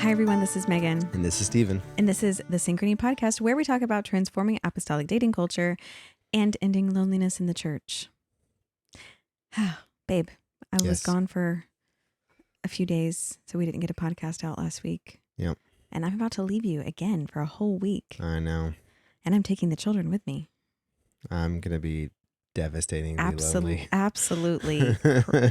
Hi, everyone. This is Megan. And this is Steven. And this is the Synchrony Podcast, where we talk about transforming apostolic dating culture and ending loneliness in the church. Babe, I was gone for a few days, so we didn't get a podcast out last week. Yep. And I'm about to leave you again for a whole week. I know. And I'm taking the children with me. I'm going to be devastatingly lonely. Absolutely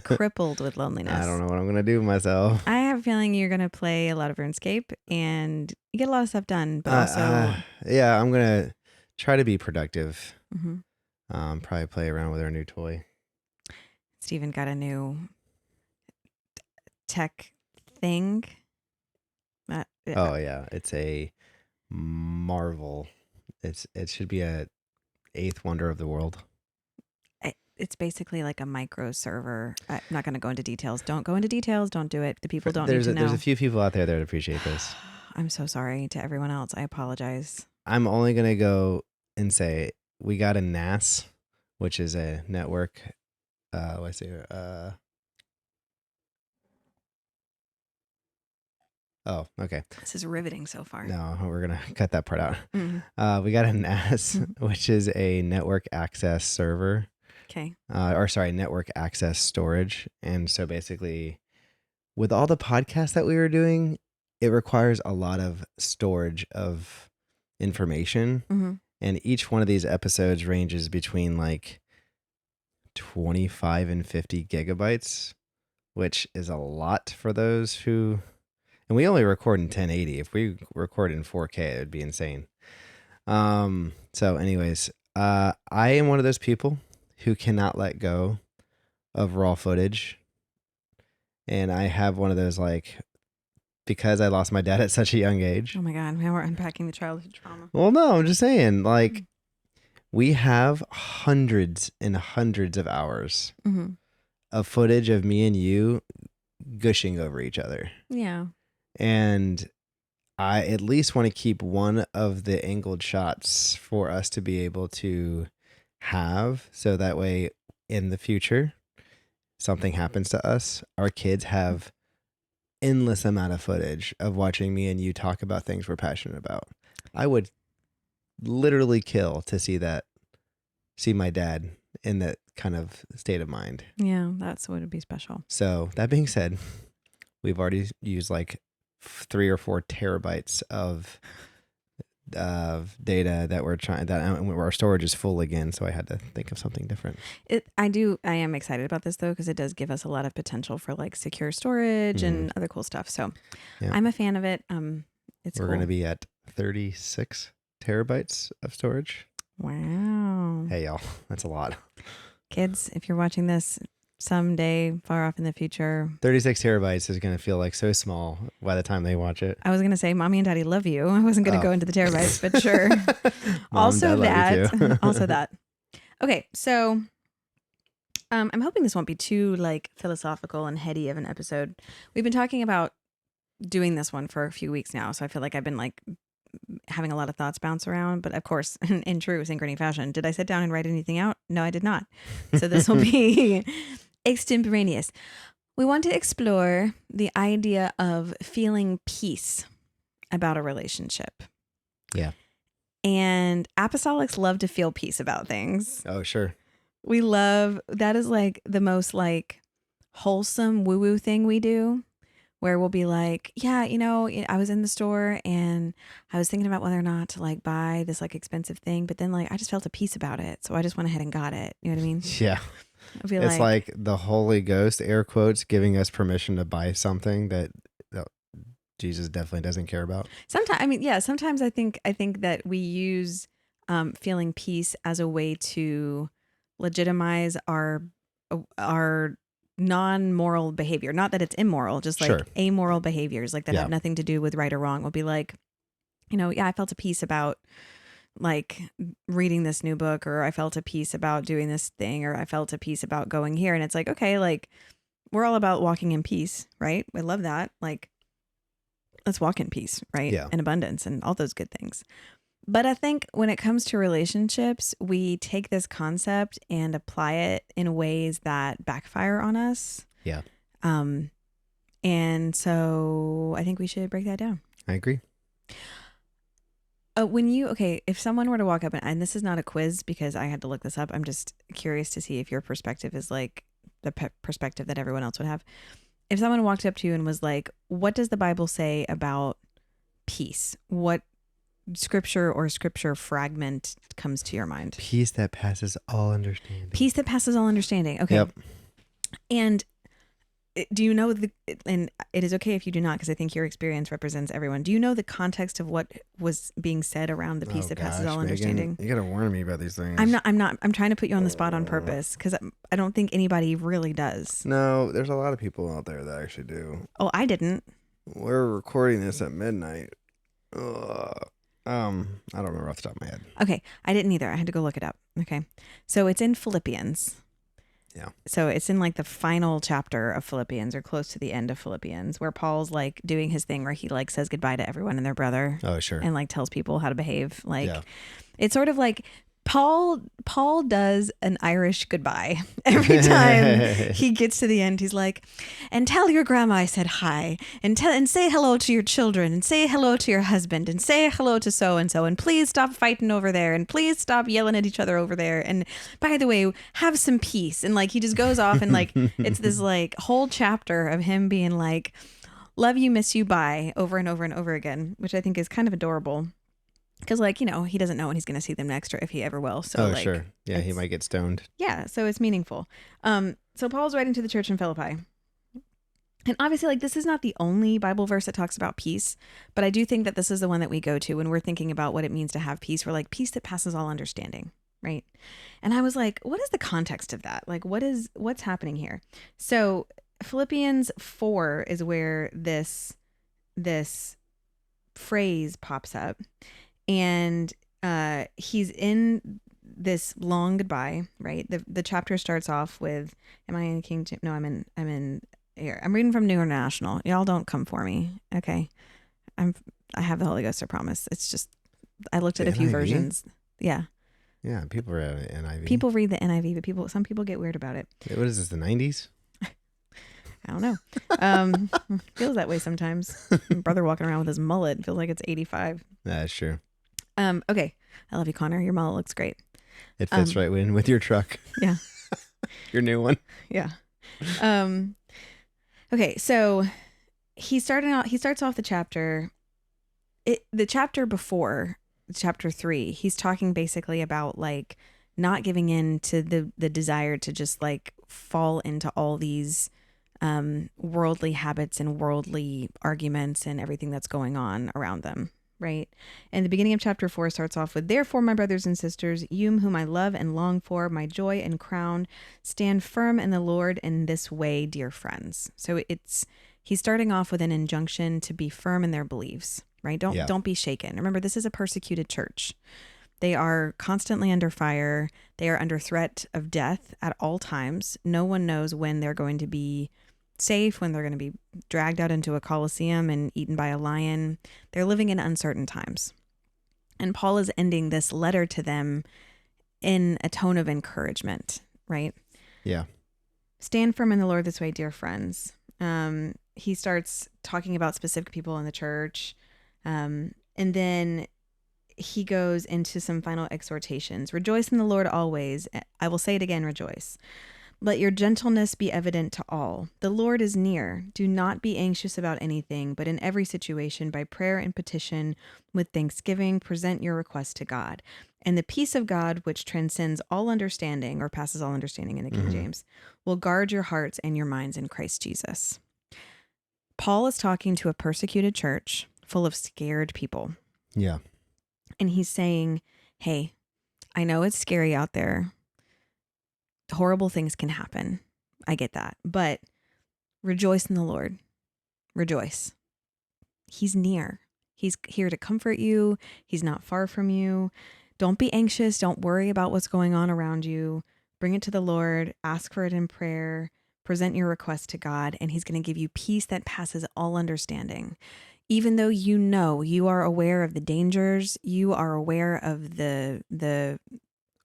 crippled with loneliness. I don't know what I'm going to do with myself. I have a feeling you're going to play a lot of RuneScape and you get a lot of stuff done, but also... yeah, I'm going to try to be productive. Mm-hmm. Probably play around with our new toy. Steven got a new tech thing. Oh, yeah. It's a marvel. It should be a eighth wonder of the world. It's basically like a micro server. I'm not going to go into details. Don't go into details. Don't do it. The people don't need to know. There's a few people out there that appreciate this. I'm so sorry to everyone else. I apologize. I'm only going to go and say we got a NAS, which is a network. Let's see. Oh, okay. This is riveting so far. No, we're going to cut that part out. Mm-hmm. We got a NAS, which is a network access server. Okay. Network access storage. And so basically, with all the podcasts that we were doing, it requires a lot of storage of information. Mm-hmm. And each one of these episodes ranges between like 25 and 50 gigabytes, which is a lot for those who... And we only record in 1080. If we record in 4K, it would be insane. So anyways, I am one of those people who cannot let go of raw footage. And I have one of those, like, because I lost my dad at such a young age. Oh my God, now we're unpacking the childhood trauma. Well, no, I'm just saying, like, we have hundreds and hundreds of hours of footage of me and you gushing over each other. Yeah. And I at least want to keep one of the angled shots for us to be able to have, so that way in the future something happens to us, our kids have endless amount of footage of watching me and you talk about things we're passionate about. I would literally kill to see my dad in that kind of state of mind. Yeah, that's what would be special. So that being said, we've already used like 3 or 4 terabytes of data that our storage is full again, so I had to think of something different. I am excited about this though, because it does give us a lot of potential for like secure storage and other cool stuff. So yeah. I'm a fan of it. We're going to be at 36 terabytes of storage. Wow. Hey y'all, that's a lot. Kids, if you're watching this someday far off in the future, 36 terabytes is going to feel like so small by the time they watch it. I was going to say mommy and daddy love you. I wasn't going to go into the terabytes, but sure. Also that. Okay, so I'm hoping this won't be too like philosophical and heady of an episode. We've been talking about doing this one for a few weeks now, so I feel like I've been like having a lot of thoughts bounce around, but of course, in true synchrony fashion, did I sit down and write anything out? No, I did not. So this will be extemporaneous. We want to explore the idea of feeling peace about a relationship. Yeah. And apostolics love to feel peace about things. Oh, sure. That is like the most like wholesome woo-woo thing we do, where we'll be like, yeah, I was in the store and I was thinking about whether or not to like buy this like expensive thing, but then like I just felt a peace about it. So I just went ahead and got it. You know what I mean? Yeah. It's like the Holy Ghost, air quotes, giving us permission to buy something that Jesus definitely doesn't care about. Sometimes I think that we use feeling peace as a way to legitimize our non-moral behavior. Not that it's immoral, just like amoral behaviors like that have nothing to do with right or wrong. Will be like, I felt a peace about like reading this new book, or I felt a peace about doing this thing, or I felt a peace about going here. And it's like, okay, like we're all about walking in peace, right? I love that. Like, let's walk in peace, right? Yeah. And abundance and all those good things. But I think when it comes to relationships, we take this concept and apply it in ways that backfire on us. Yeah. And so I think we should break that down. I agree. If someone were to walk up and this is not a quiz because I had to look this up. I'm just curious to see if your perspective is like the perspective that everyone else would have. If someone walked up to you and was like, what does the Bible say about peace? What scripture or scripture fragment comes to your mind? Peace that passes all understanding. Peace that passes all understanding. Okay. Yep. And do you know and it is okay if you do not, because I think your experience represents everyone. Do you know the context of what was being said around the peace that passes all understanding? You gotta warn me about these things. I'm trying to put you on the spot on purpose because I don't think anybody really does. No, there's a lot of people out there that actually do. Oh, I didn't. We're recording this at midnight. I don't remember off the top of my head. Okay, I didn't either. I had to go look it up. Okay, so it's in Philippians. Yeah. So it's in like the final chapter of Philippians or close to the end of Philippians where Paul's like doing his thing where he like says goodbye to everyone and their brother. Oh, sure. And like tells people how to behave. Like it's sort of like Paul does an Irish goodbye every time he gets to the end. He's like, and tell your grandma I said hi, and say hello to your children, and say hello to your husband, and say hello to so and so, and please stop fighting over there, and please stop yelling at each other over there, and by the way, have some peace. And like he just goes off and like it's this like whole chapter of him being like, love you, miss you, bye, over and over and over again, which I think is kind of adorable. Because, like, you know, he doesn't know when he's going to see them next or if he ever will. So, sure. Yeah, he might get stoned. Yeah, so it's meaningful. So Paul's writing to the church in Philippi. And obviously, like, this is not the only Bible verse that talks about peace. But I do think that this is the one that we go to when we're thinking about what it means to have peace. We're like, peace that passes all understanding, right? And I was like, what is the context of that? Like, what's happening here? So Philippians 4 is where this phrase pops up. And he's in this long goodbye, right? The chapter starts off with, am I in King James? No, I'm in here. I'm reading from New International. Y'all don't come for me. Okay. I have the Holy Ghost, I promise. It's just, I looked at a few versions. Yeah. Yeah. People read NIV. People read the NIV, but some people get weird about it. What is this, the 90s? I don't know. Feels that way sometimes. My brother walking around with his mullet feels like it's 85. That's true. Okay. I love you, Connor. Your mullet looks great. It fits right in with your truck. Yeah. Your new one. Yeah. Okay. So he starts off the chapter. The chapter before, chapter 3, he's talking basically about like not giving in to the desire to just like fall into all these worldly habits and worldly arguments and everything that's going on around them. Right. And the beginning of chapter 4 starts off with, therefore, my brothers and sisters, you whom I love and long for, my joy and crown, stand firm in the Lord in this way, dear friends. So he's starting off with an injunction to be firm in their beliefs, right? Don't be shaken. Remember, this is a persecuted church. They are constantly under fire. They are under threat of death at all times. No one knows when they're going to be safe, when they're going to be dragged out into a coliseum and eaten by a lion. They're living in uncertain times. And Paul is ending this letter to them in a tone of encouragement, right? Yeah. Stand firm in the Lord this way, dear friends. He starts talking about specific people in the church. And then he goes into some final exhortations. Rejoice in the Lord always. I will say it again, rejoice. Let your gentleness be evident to all. The Lord is near. Do not be anxious about anything, but in every situation, by prayer and petition, with thanksgiving, present your request to God. And the peace of God, which transcends all understanding, or passes all understanding in the King James, will guard your hearts and your minds in Christ Jesus. Paul is talking to a persecuted church full of scared people. Yeah. And he's saying, hey, I know it's scary out there. Horrible things can happen. I get that. But rejoice in the Lord. Rejoice. He's near. He's here to comfort you. He's not far from you. Don't be anxious. Don't worry about what's going on around you. Bring it to the Lord. Ask for it in prayer. Present your request to God, and he's going to give you peace that passes all understanding. Even though you are aware of the dangers, you are aware of the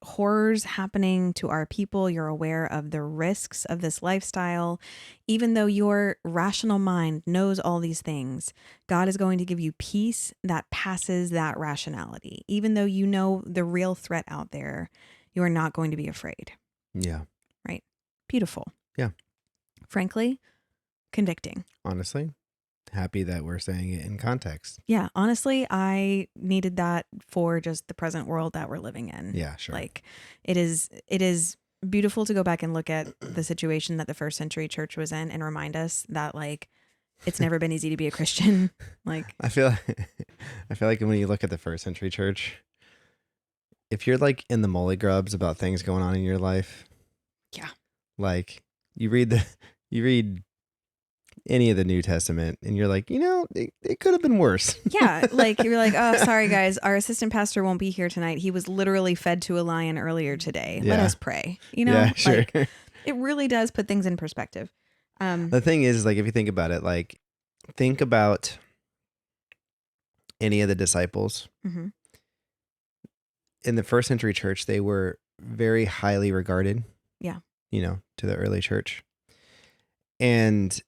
horrors happening to our people. You're aware of the risks of this lifestyle. Even though your rational mind knows all these things, God is going to give you peace that passes that rationality. Even though you know the real threat out there, you are not going to be afraid. Yeah. Right. Beautiful. Yeah. Frankly, convicting. Honestly, happy that we're saying it in context. Yeah. Honestly, I needed that for just the present world that we're living in. Yeah, sure. Like it is beautiful to go back and look at the situation that the first century church was in and remind us that like it's never been easy to be a Christian. Like I feel like when you look at the first century church, if you're like in the molly grubs about things going on in your life, yeah. Like you read any of the New Testament and you're like, it could have been worse. Yeah. Like you're like, oh, sorry guys, our assistant pastor won't be here tonight. He was literally fed to a lion earlier today. Let us pray. Yeah, sure. Like it really does put things in perspective. The thing is, like, if you think about it, like, think about any of the disciples. Mm-hmm. In the first century church, they were very highly regarded. Yeah. To the early church. And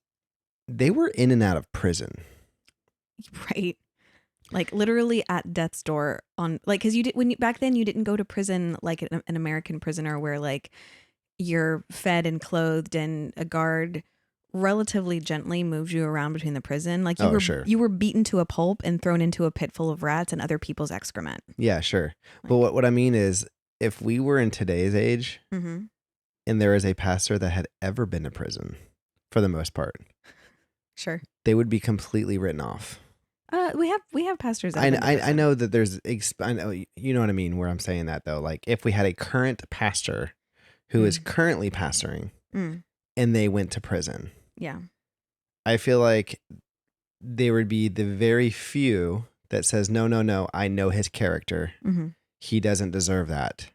they were in and out of prison. Right. Like literally at death's door on like, cause back then you didn't go to prison like an American prisoner where like you're fed and clothed and a guard relatively gently moves you around between the prison. Like you were beaten to a pulp and thrown into a pit full of rats and other people's excrement. Yeah, sure. Like, but what I mean is if we were in today's age, mm-hmm. and there is a pastor that had ever been to prison, for the most part, sure, they would be completely written off. We have pastors. I know that there's. I know you know what I mean. Where I'm saying that though, like if we had a current pastor who is currently pastoring, and they went to prison, yeah, I feel like there would be the very few that says no. I know his character. Mm-hmm. He doesn't deserve that.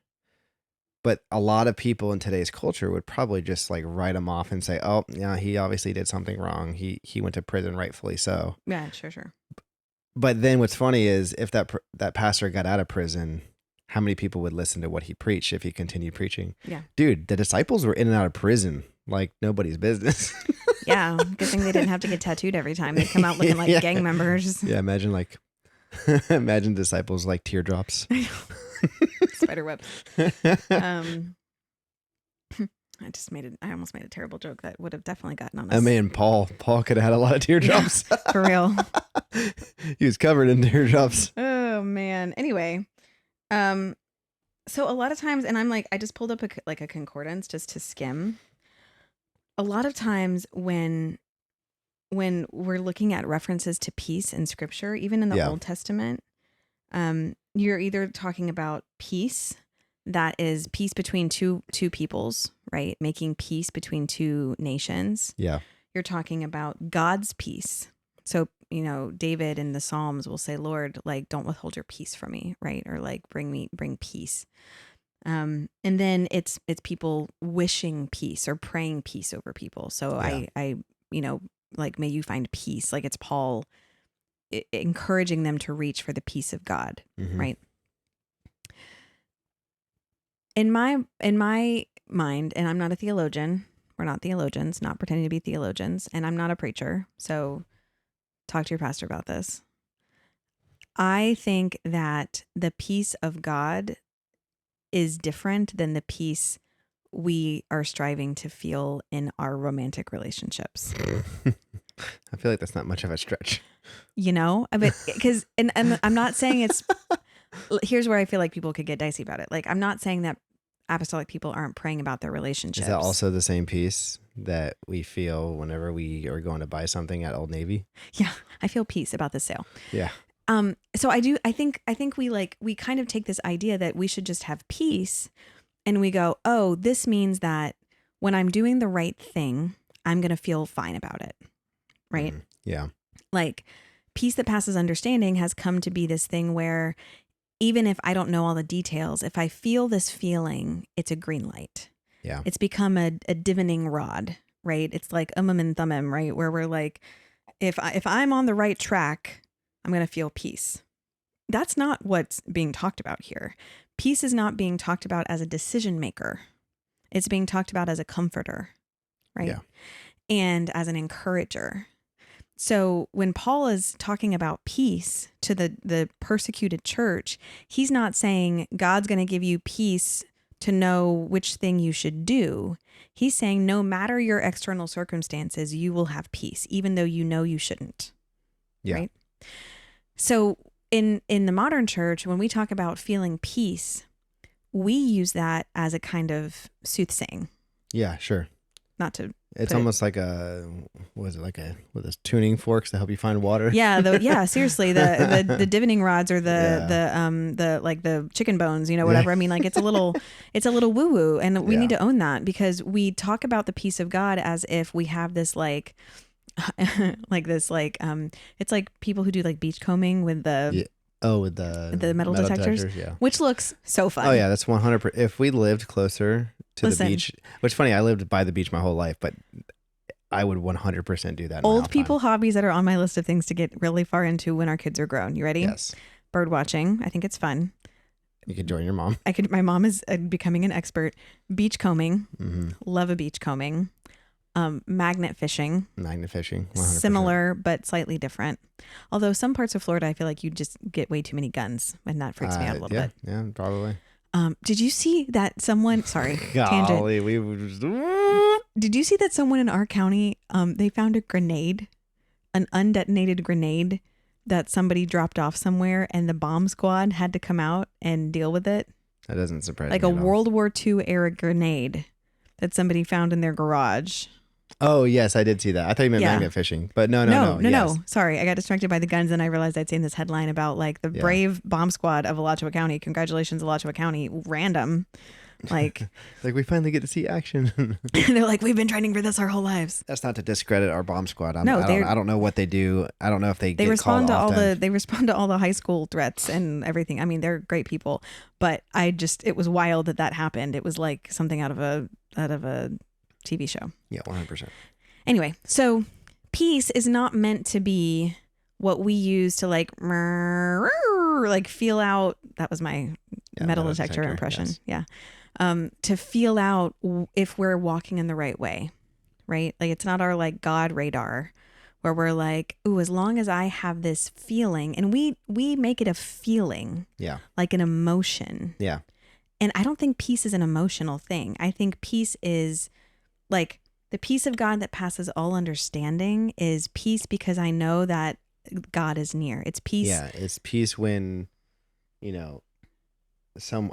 But a lot of people in today's culture would probably just like write him off and say, "Oh, yeah, he obviously did something wrong. He went to prison, rightfully so." Yeah, sure. But then what's funny is if that pastor got out of prison, how many people would listen to what he preached if he continued preaching? Yeah, dude, the disciples were in and out of prison like nobody's business. Yeah, good thing they didn't have to get tattooed every time. They'd come out looking like gang members. Yeah, imagine disciples like teardrops. Spider webs. I almost made a terrible joke that would have definitely gotten on us. I mean, Paul could have had a lot of teardrops. Yeah, for real. He was covered in teardrops. Oh man. Anyway, so a lot of times, and I'm like, I just pulled up a concordance just to skim. A lot of times when we're looking at references to peace in scripture, even in the Old Testament, you're either talking about peace that is peace between two peoples, right? Making peace between two nations. Yeah. You're talking about God's peace. So, David in the Psalms will say, Lord, like, don't withhold your peace from me, right? Or like, bring peace. And then it's people wishing peace or praying peace over people. So I like, may you find peace. Like it's Paul encouraging them to reach for the peace of God, right? In my mind, and I'm not a theologian, we're not theologians, not pretending to be theologians, and I'm not a preacher, so talk to your pastor about this. I think that the peace of God is different than the peace we are striving to feel in our romantic relationships. I feel like that's not much of a stretch. Because I'm not saying it's, here's where I feel like people could get dicey about it. Like, I'm not saying that apostolic people aren't praying about their relationships. Is that also the same peace that we feel whenever we are going to buy something at Old Navy? Yeah, I feel peace about this sale. Yeah. So I think we kind of take this idea that we should just have peace and we go, oh, this means that when I'm doing the right thing, I'm going to feel fine about it. Right? Yeah. Like peace that passes understanding has come to be this thing where even if I don't know all the details, if I feel this feeling, it's a green light. Yeah. It's become a divining rod, right? It's like and thummim, right? Where we're like, if I'm on the right track, I'm going to feel peace. that's not what's being talked about here. Peace is not being talked about as a decision maker. It's being talked about as a comforter, right? Yeah. And as an encourager. So when Paul is talking about peace to the persecuted church, he's not saying God's going to give you peace to know which thing you should do. He's saying no matter your external circumstances, you will have peace, even though you know you shouldn't. Yeah. Right? So in the modern church, when we talk about feeling peace, we use that as a kind of soothsaying. Yeah, sure. Not to It's almost like with those tuning forks to help you find water? Yeah, seriously, the divining rods or the chicken bones, whatever. I mean, like it's a little woo woo, and we need to own that, because we talk about the peace of God as if we have this it's like people who do like beach combing with the with the metal detectors, yeah, which looks so fun. Oh yeah, that's 100%. If we lived closer to the beach, which is funny, I lived by the beach my whole life, but I would 100% do that. Old people hobbies that are on my list of things to get really far into when our kids are grown. You ready? Yes. Bird watching. I think it's fun. You could join your mom. My mom is becoming an expert. Beach combing. Mm-hmm. Love a beach combing. Magnet fishing. 100%. Similar, but slightly different. Although some parts of Florida, I feel like you just get way too many guns, and that freaks me out a little bit. Yeah, probably. Did you see that someone, sorry, tangent. Did you see that someone in our county, they found a grenade, an undetonated grenade that somebody dropped off somewhere, and the bomb squad had to come out and deal with it? That doesn't surprise me. Like a World War II era grenade that somebody found in their garage. Oh, yes, I did see that. I thought you meant magnet fishing, but no. No. Sorry, I got distracted by the guns, and I realized I'd seen this headline about like the brave bomb squad of Alachua County. Congratulations, Alachua County. Random. Like we finally get to see action. They're like, we've been training for this our whole lives. That's not to discredit our bomb squad. I don't know what they do. I don't know if they respond to often. They respond to all the high school threats and everything. I mean, they're great people, but it was wild that happened. It was like something out of a TV show. Yeah, 100%. Anyway, so peace is not meant to be what we use to like feel out. That was my metal detector impression. Yes. Yeah. To feel out if we're walking in the right way, right? Like it's not our like God radar where we're like, ooh, as long as I have this feeling, and we make it a feeling, like an emotion. Yeah. And I don't think peace is an emotional thing. I think peace is like the peace of God that passes all understanding is peace because I know that God is near. It's peace. Yeah, it's peace when, a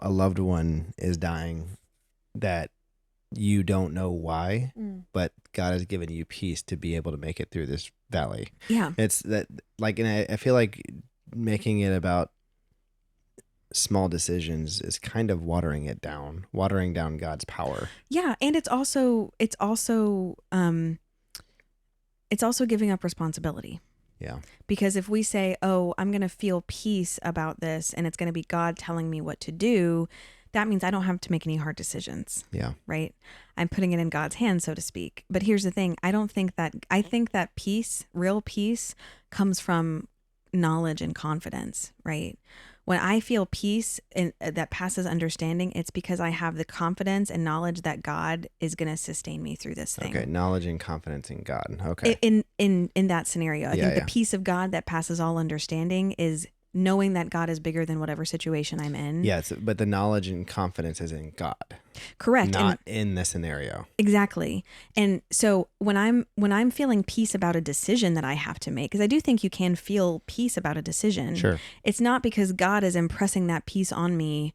loved one is dying that you don't know why, but God has given you peace to be able to make it through this valley. Yeah. It's that and I feel like making it about small decisions is kind of watering down God's power. Yeah. And it's also giving up responsibility. Yeah. Because if we say, oh, I'm going to feel peace about this and it's going to be God telling me what to do, that means I don't have to make any hard decisions. Yeah. Right. I'm putting it in God's hands, so to speak. But here's the thing. I think that peace, real peace, comes from knowledge and confidence, right? When I feel peace that passes understanding, it's because I have the confidence and knowledge that God is going to sustain me through this thing. Okay, knowledge and confidence in God. Okay. In that scenario, I think the peace of God that passes all understanding is knowing that God is bigger than whatever situation I'm in. Yes, but the knowledge and confidence is in God. Correct. Not in the scenario. Exactly. And so when I'm feeling peace about a decision that I have to make, because I do think you can feel peace about a decision. Sure. It's not because God is impressing that peace on me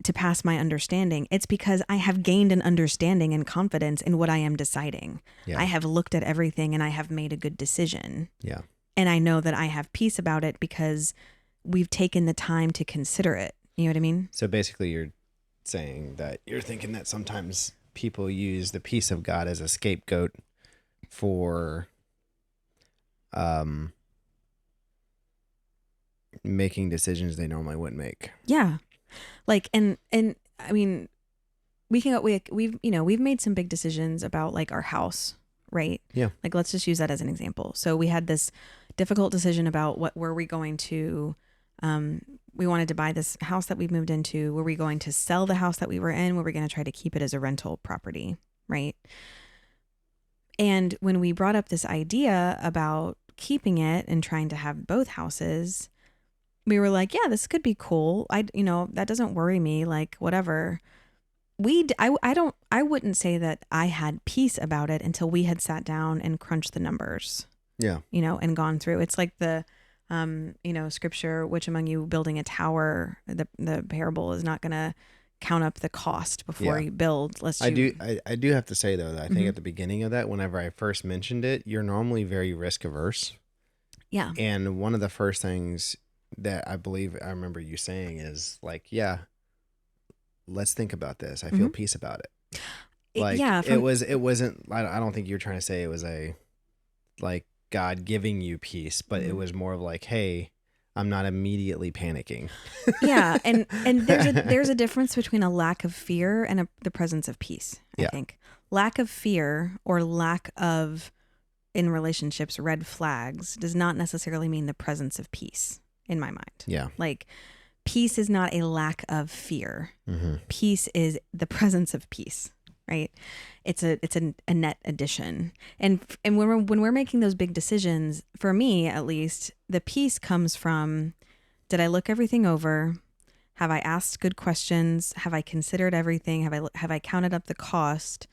to pass my understanding. It's because I have gained an understanding and confidence in what I am deciding. Yeah. I have looked at everything and I have made a good decision. Yeah. And I know that I have peace about it because we've taken the time to consider it. You know what I mean? So basically you're saying that you're thinking that sometimes people use the peace of God as a scapegoat for making decisions they normally wouldn't make. Yeah. Like, and I mean, we've made some big decisions about like our house, right? Yeah. Like, let's just use that as an example. So we had this difficult decision about where we're going to we wanted to buy this house that we moved into. Were we going to sell the house that we were in? Were we going to try to keep it as a rental property? Right. And when we brought up this idea about keeping it and trying to have both houses, we were like, yeah, this could be cool. That doesn't worry me, like whatever. I wouldn't say that I had peace about it until we had sat down and crunched the numbers. Yeah. And gone through. It's like the scripture, which among you building a tower, the parable is not going to count up the cost before you build. I do have to say though, that I think at the beginning of that, whenever I first mentioned it, you're normally very risk averse. Yeah. And one of the first things that I believe I remember you saying is like, yeah, let's think about this. I feel peace about it. Like it wasn't, I don't think you're trying to say it was a like God giving you peace, but it was more of like, hey, I'm not immediately panicking. Yeah. And there's a difference between a lack of fear and the presence of peace. I think lack of fear or lack of, in relationships, red flags does not necessarily mean the presence of peace in my mind. Yeah. Like peace is not a lack of fear. Peace is the presence of peace, right? It's a net addition. And when we're making those big decisions, for me at least, the peace comes from, did I look everything over? Have I asked good questions? Have I considered everything? Have I counted up the cost?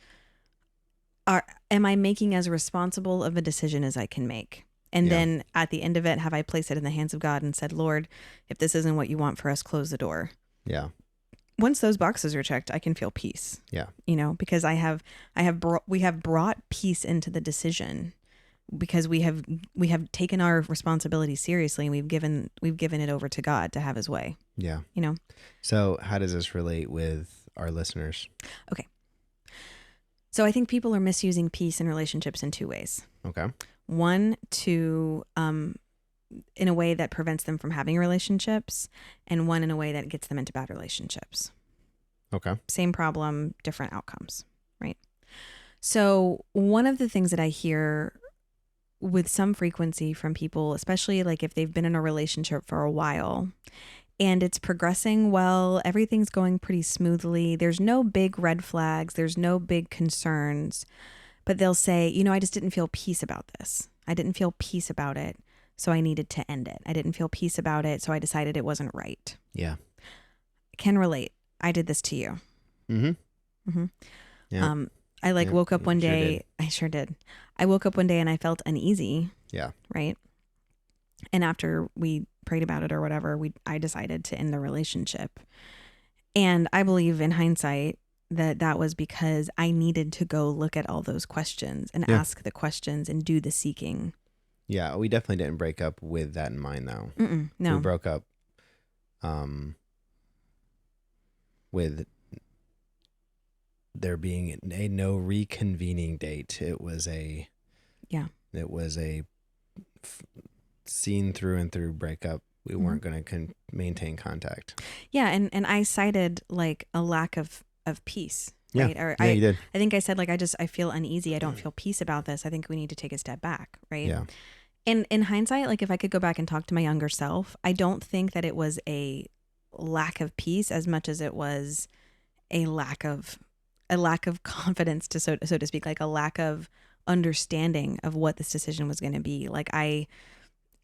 Am I making as responsible of a decision as I can make? And then at the end of it, have I placed it in the hands of God and said, Lord, if this isn't what you want for us, close the door. Yeah. Once those boxes are checked, I can feel peace. Yeah. Because we have brought peace into the decision, because we have taken our responsibility seriously, and we've given it over to God to have his way. Yeah. So how does this relate with our listeners? Okay. So I think people are misusing peace in relationships in two ways. Okay. One, in a way that prevents them from having relationships, and one in a way that gets them into bad relationships. Okay. Same problem, different outcomes, right? So one of the things that I hear with some frequency from people, especially like if they've been in a relationship for a while and it's progressing well, everything's going pretty smoothly, there's no big red flags, there's no big concerns, but they'll say, I just didn't feel peace about this. I didn't feel peace about it, so I needed to end it. I didn't feel peace about it, so I decided it wasn't right. Yeah. Can relate. I did this to you. Yeah. I woke up one day. I sure did. I woke up one day and I felt uneasy. Yeah. Right. And after we prayed about it or whatever, I decided to end the relationship. And I believe in hindsight that was because I needed to go look at all those questions and ask the questions and do the seeking. Yeah, we definitely didn't break up with that in mind, though. No. We broke up with there being a no reconvening date. It was a seen through and through breakup. We weren't going to maintain contact. Yeah, and I cited like a lack of peace. Right? Or you did. I think I said like I feel uneasy. I don't feel peace about this. I think we need to take a step back. Right. Yeah. And in hindsight, like if I could go back and talk to my younger self, I don't think that it was a lack of peace as much as it was a lack of confidence, to so to speak, like a lack of understanding of what this decision was going to be. Like I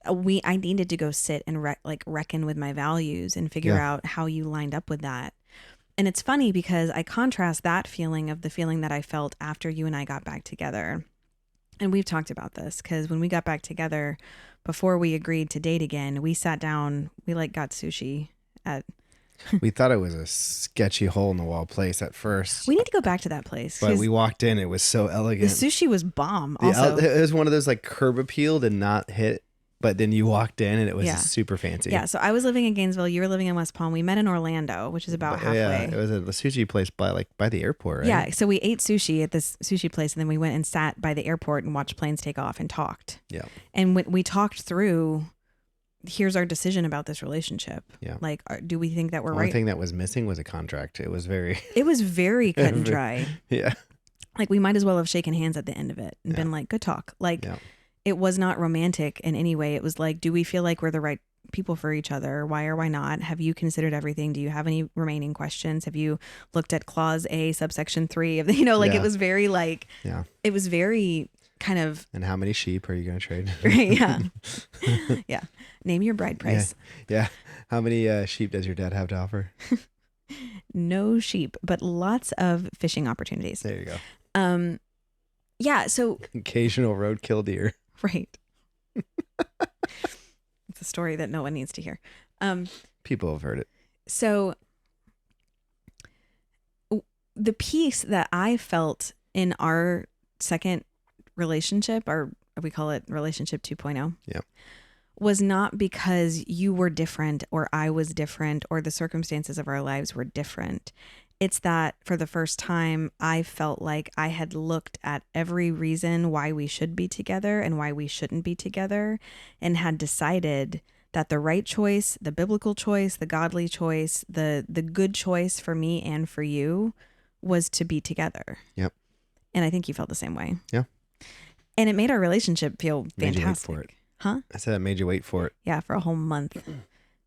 needed to go sit and reckon with my values and figure out how you lined up with that. And it's funny because I contrast that feeling of the feeling that I felt after you and I got back together. And we've talked about this because when we got back together, before we agreed to date again, we sat down, we got sushi at... We thought it was a sketchy hole in the wall place at first. We need to go back to that place. But we walked in, it was so elegant. The sushi was bomb also. It was one of those like curb appeal did not hit. But then you walked in and it was super fancy. Yeah. So I was living in Gainesville. You were living in West Palm. We met in Orlando, which is about halfway. Yeah, it was a sushi place by the airport, right? Yeah. So we ate sushi at this sushi place, and then we went and sat by the airport and watched planes take off and talked. Yeah. And when we talked through, here's our decision about this relationship. Yeah. Like, do we think that we're right? The only thing that was missing was a contract. It was very cut and dry. Yeah. Like we might as well have shaken hands at the end of it and been like, good talk. Like. Yeah. It was not romantic in any way. It was like, do we feel like we're the right people for each other? Why or why not? Have you considered everything? Do you have any remaining questions? Have you looked at clause A, subsection 3 of the, it was very like, it was very kind of. And how many sheep are you going to trade? Right, yeah. Yeah. Name your bride price. Yeah. How many sheep does your dad have to offer? No sheep, but lots of fishing opportunities. There you go. Yeah. So occasional roadkill deer. Right. It's a story that no one needs to hear. People have heard it. So the peace that I felt in our second relationship, or we call it relationship 2.0. Yeah. Was not because you were different or I was different or the circumstances of our lives were different. It's that for the first time, I felt like I had looked at every reason why we should be together and why we shouldn't be together, and had decided that the right choice, the biblical choice, the godly choice, the good choice for me and for you was to be together. Yep. And I think you felt the same way. Yeah. And it made our relationship feel fantastic. Made you wait for it. Huh? I said I made you wait for it. Yeah, for a whole month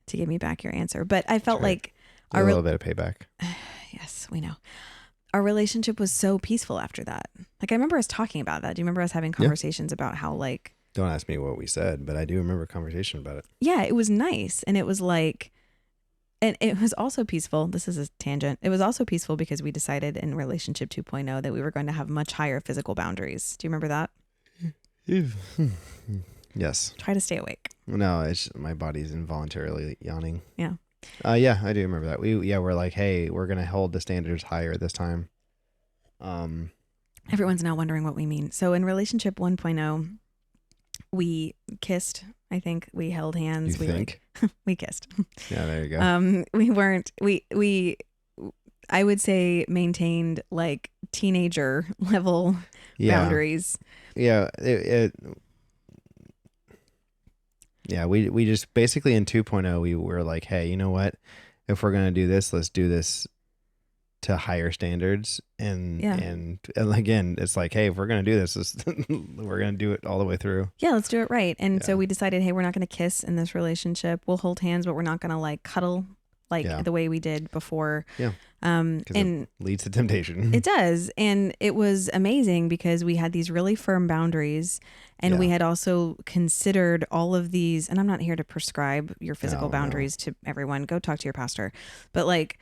to give me back your answer. But I felt like a little bit of payback. Yes, we know. Our relationship was so peaceful after that. Like, I remember us talking about that. Do you remember us having conversations about how, like... Don't ask me what we said, but I do remember a conversation about it. Yeah, it was nice. And it was like... And it was also peaceful. This is a tangent. It was also peaceful because we decided in relationship 2.0 that we were going to have much higher physical boundaries. Do you remember that? Yes. Try to stay awake. No, it's my body's involuntarily yawning. Yeah. Yeah, I do remember that. We're like, hey, we're gonna hold the standards higher this time. Everyone's now wondering what we mean. So in relationship 1.0, we kissed. I think we held hands. We kissed. Yeah, there you go. We weren't. We. I would say maintained like teenager level boundaries. Yeah. Yeah, we just basically in 2.0, we were like, hey, you know what? If we're going to do this, let's do this to higher standards. And again, it's like, hey, if we're going to do this, we're going to do it all the way through. Yeah, let's do it right. And so we decided, hey, we're not going to kiss in this relationship. We'll hold hands, but we're not going to like cuddle the way we did before. Yeah. And it leads to temptation. It does. And it was amazing because we had these really firm boundaries, and we had also considered all of these, and I'm not here to prescribe your physical boundaries to everyone. Go talk to your pastor. But like,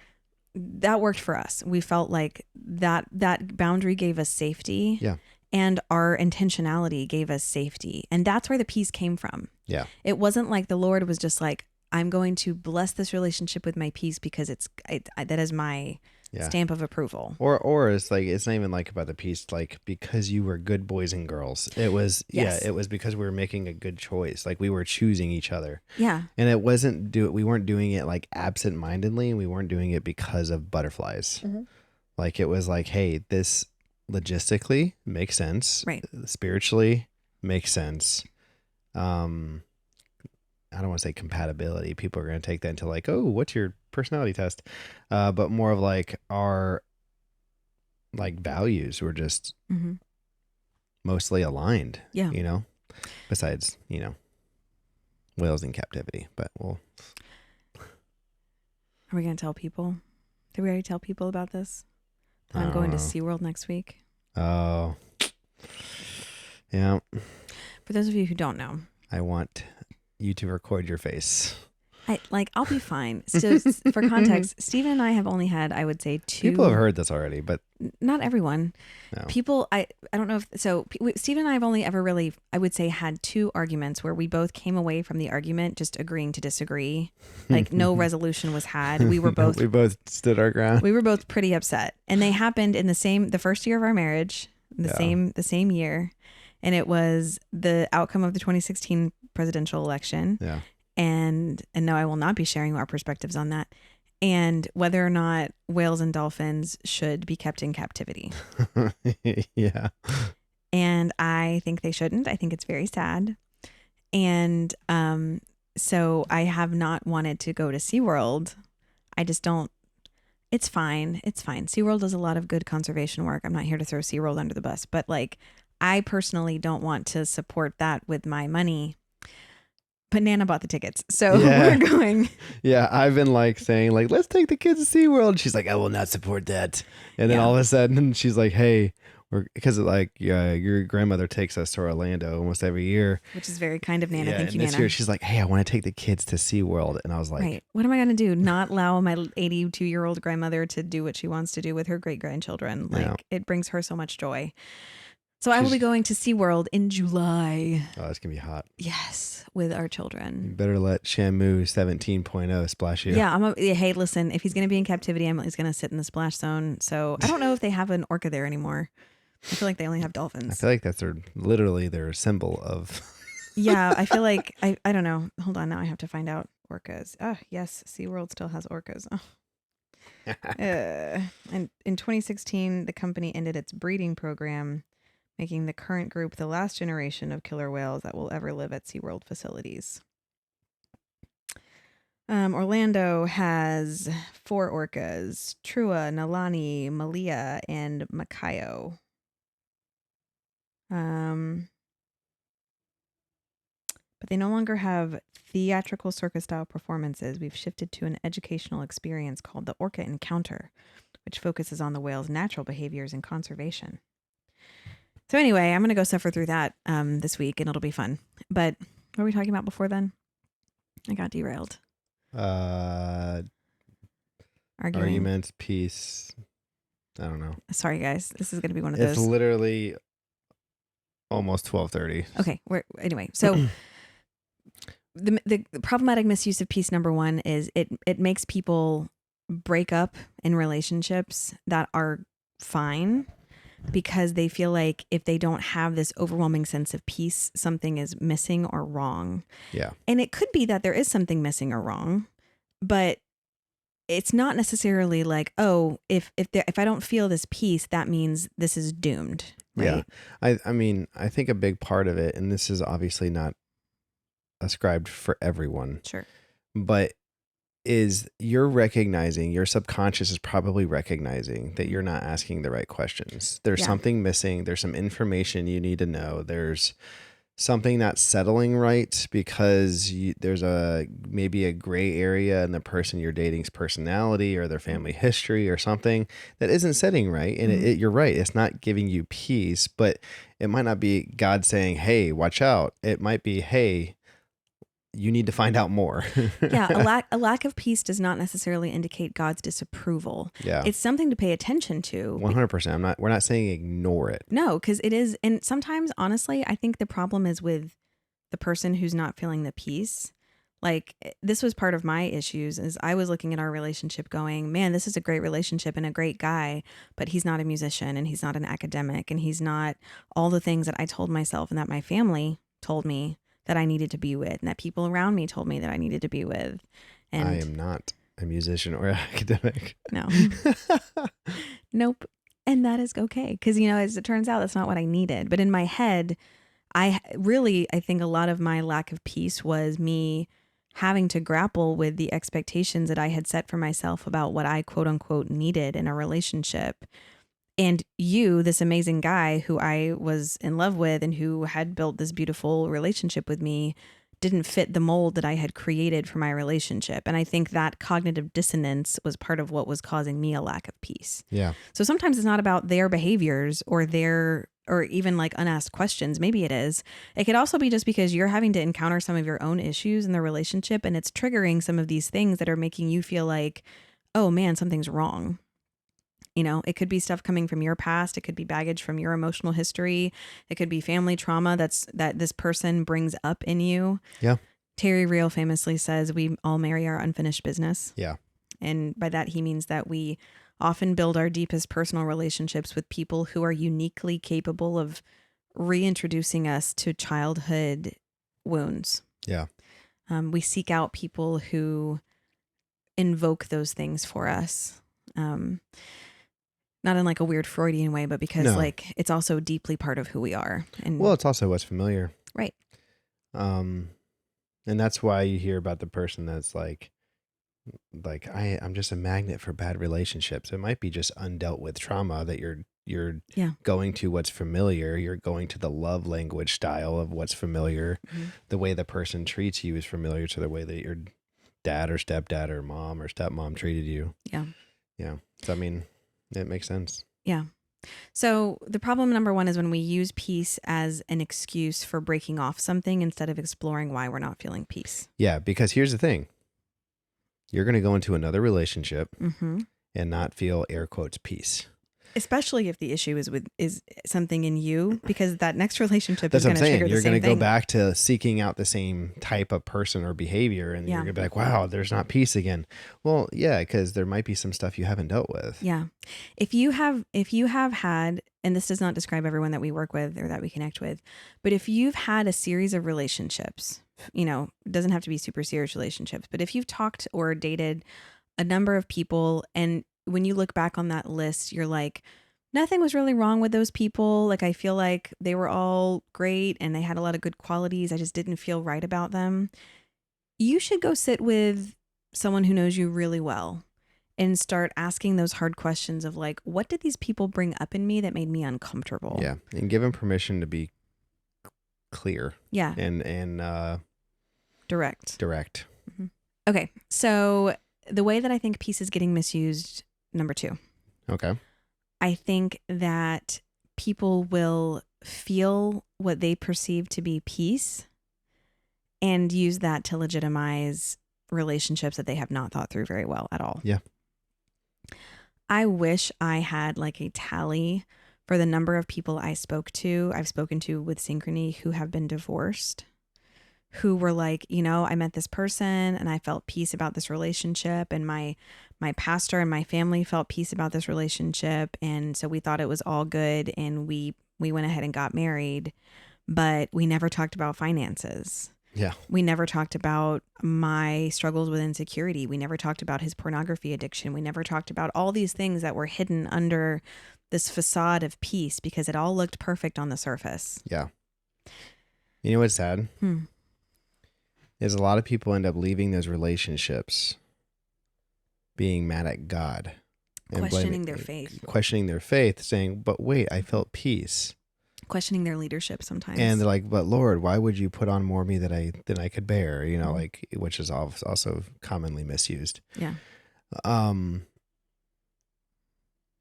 that worked for us. We felt like that boundary gave us safety. Yeah. And our intentionality gave us safety. And that's where the peace came from. Yeah. It wasn't like the Lord was just like, I'm going to bless this relationship with my peace because that is my stamp of approval. Or it's like, it's not even like about the peace, like because you were good boys and girls. It was, it was because we were making a good choice. Like we were choosing each other. Yeah. And we weren't doing it like absent-mindedly, and we weren't doing it because of butterflies. Mm-hmm. Like it was like, hey, this logistically makes sense. Right. Spiritually makes sense. I don't want to say compatibility. People are going to take that into like, oh, what's your personality test? But more of like our like values were just mostly aligned. Yeah. You know, besides, whales in captivity. But we'll. Are we going to tell people? Did we already tell people about this? That I'm going to SeaWorld next week. Oh. Yeah. For those of you who don't know, I want you to record your face. I'll be fine. So for context, Stephen and I have only had, I would say, 2. People have heard this already, but not everyone. No. People, I don't know if so. Stephen and I have only ever really, I would say, had 2 arguments where we both came away from the argument just agreeing to disagree. Like no resolution was had. We both stood our ground. We were both pretty upset, and they happened in the first year of our marriage, the same year, and it was the outcome of the 2016 presidential election. Yeah. And no, I will not be sharing our perspectives on that. And whether or not whales and dolphins should be kept in captivity. Yeah. And I think they shouldn't. I think it's very sad. And so I have not wanted to go to SeaWorld. I just don't. It's fine. It's fine. SeaWorld does a lot of good conservation work. I'm not here to throw SeaWorld under the bus. But like, I personally don't want to support that with my money. but Nana bought the tickets, so Yeah. we're going. Yeah, I've been like saying like, let's take the kids to SeaWorld. She's like, I will not support that. And then Yeah. all of a sudden she's like, hey, because like your grandmother takes us to Orlando almost every year. Which is very kind of Nana. Yeah, Thank and you, this Nana. year she's like, hey, I want to take the kids to SeaWorld. And I was like, right. What am I going to do? Not allow my 82-year-old grandmother to do what she wants to do with her great-grandchildren. Like, Yeah. it brings her so much joy. So I will be going to SeaWorld in July. Oh, it's going to be hot. Yes, with our You children. better let Shamu 17.0 splash you. Yeah, hey, listen, if he's going to be in captivity, Emily's going to sit in the splash zone. So I don't know if they have an orca there anymore. I feel like they only have dolphins. I feel like that's literally their symbol of... Yeah, I feel like, I don't know. Hold on, now I have to find out orcas. Oh, yes, SeaWorld still has orcas. Oh. And in 2016, the company ended its breeding program, making the current group the last generation of killer whales that will ever live at SeaWorld facilities. Orlando has 4 orcas: Trua, Nalani, Malia, and Makayo. But they no longer have theatrical circus-style performances. We've shifted to an educational experience called the Orca Encounter, which focuses on the whale's natural behaviors and conservation. So anyway, I'm going to go suffer through that this week, and it'll be fun. But what were we talking about before then? I got derailed. Arguments, peace. I don't know. Sorry, guys. This is going to be one of those. It's literally almost 12:30. Okay. Anyway, so the problematic misuse of peace number 1 is it makes people break up in relationships that are fine because they feel like if they don't have this overwhelming sense of peace, something is missing or wrong. Yeah. And it could be that there is something missing or wrong, but it's not necessarily like, oh, if I don't feel this peace, that means this is doomed. Right? Yeah. I mean, I think a big part of it, and this is obviously not ascribed for everyone. Sure. But is you're recognizing, your subconscious is probably recognizing that you're not asking the right questions. There's something missing. There's some information you need to know. There's something not settling right because there's maybe a gray area in the person you're dating's personality or their family history or something that isn't setting right. And you're right. It's not giving you peace, but it might not be God saying, hey, watch out. It might be, hey, you need to find out more. Yeah, a lack of peace does not necessarily indicate God's disapproval. Yeah. It's something to pay attention to. 100%. We're not saying ignore it. No, because it is. And sometimes, honestly, I think the problem is with the person who's not feeling the peace. Like, this was part of my issues is I was looking at our relationship going, man, this is a great relationship and a great guy, but he's not a musician and he's not an academic and he's not all the things that I told myself and that my family told me that I needed to be with and that people around me told me that I needed to be with. And I am not a musician or academic. No. Nope. And that is okay. Because, as it turns out, that's not what I needed. But in my head, I think a lot of my lack of peace was me having to grapple with the expectations that I had set for myself about what I quote unquote needed in a relationship. And you, this amazing guy who I was in love with and who had built this beautiful relationship with me, didn't fit the mold that I had created for my relationship. And I think that cognitive dissonance was part of what was causing me a lack of peace. Yeah. So sometimes it's not about their behaviors or even like unasked questions. Maybe it is. It could also be just because you're having to encounter some of your own issues in the relationship and it's triggering some of these things that are making you feel like, oh man, something's wrong. It could be stuff coming from your past. It could be baggage from your emotional history. It could be family trauma that this person brings up in you. Yeah. Terry Real famously says we all marry our unfinished business. Yeah. And by that, he means that we often build our deepest personal relationships with people who are uniquely capable of reintroducing us to childhood wounds. Yeah. We seek out people who invoke those things for us. Not in like a weird Freudian way, but because it's also deeply part of who we are. And it's also what's familiar. Right. And that's why you hear about the person that's like like I'm just a magnet for bad relationships. It might be just undealt with trauma that you're Yeah. going to what's familiar. You're going to the love language style of what's familiar. Mhm. The way the person treats you is familiar to the way that your dad or stepdad or mom or stepmom treated you. Yeah. Yeah. So, I mean, it makes sense. Yeah. So the problem number one is when we use peace as an excuse for breaking off something instead of exploring why we're not feeling peace. Yeah. Because here's the thing. You're going to go into another relationship Mm-hmm. and not feel air quotes peace. Especially if the issue is something in you, because that next relationship That's is what going I'm to saying. trigger the You're going same to go thing. back to seeking out the same type of person or behavior, and you're Yeah. going to be like, wow, there's not peace again. Well, yeah, because there might be some stuff you haven't dealt with. Yeah. If you have had, and this does not describe everyone that we work with or that we connect with, but if you've had a series of relationships, it doesn't have to be super serious relationships, but if you've talked or dated a number of people, and when you look back on that list, you're like, nothing was really wrong with those people. Like, I feel like they were all great and they had a lot of good qualities. I just didn't feel right about them. You should go sit with someone who knows you really well and start asking those hard questions of like, what did these people bring up in me that made me uncomfortable? Yeah, and give them permission to be clear. Yeah. And Direct. Mm-hmm. Okay. So the way that I think peace is getting misused, number 2. Okay. I think that people will feel what they perceive to be peace and use that to legitimize relationships that they have not thought through very well at all. Yeah. I wish I had like a tally for the number of people I've spoken to with Synchrony who have been divorced, who were like, I met this person and I felt peace about this relationship, and my pastor and my family felt peace about this relationship, and so we thought it was all good, and we went ahead and got married, but we never talked about finances. Yeah. We never talked about my struggles with insecurity. We never talked about his pornography addiction. We never talked about all these things that were hidden under this facade of peace because it all looked perfect on the surface. Yeah. You know what's sad? Is a lot of people end up leaving those relationships being mad at God. And questioning their faith. Questioning their faith, saying, but wait, I felt peace. Questioning their leadership sometimes. And they're like, but Lord, why would you put on more me than I could bear? Like, which is also commonly misused. Yeah.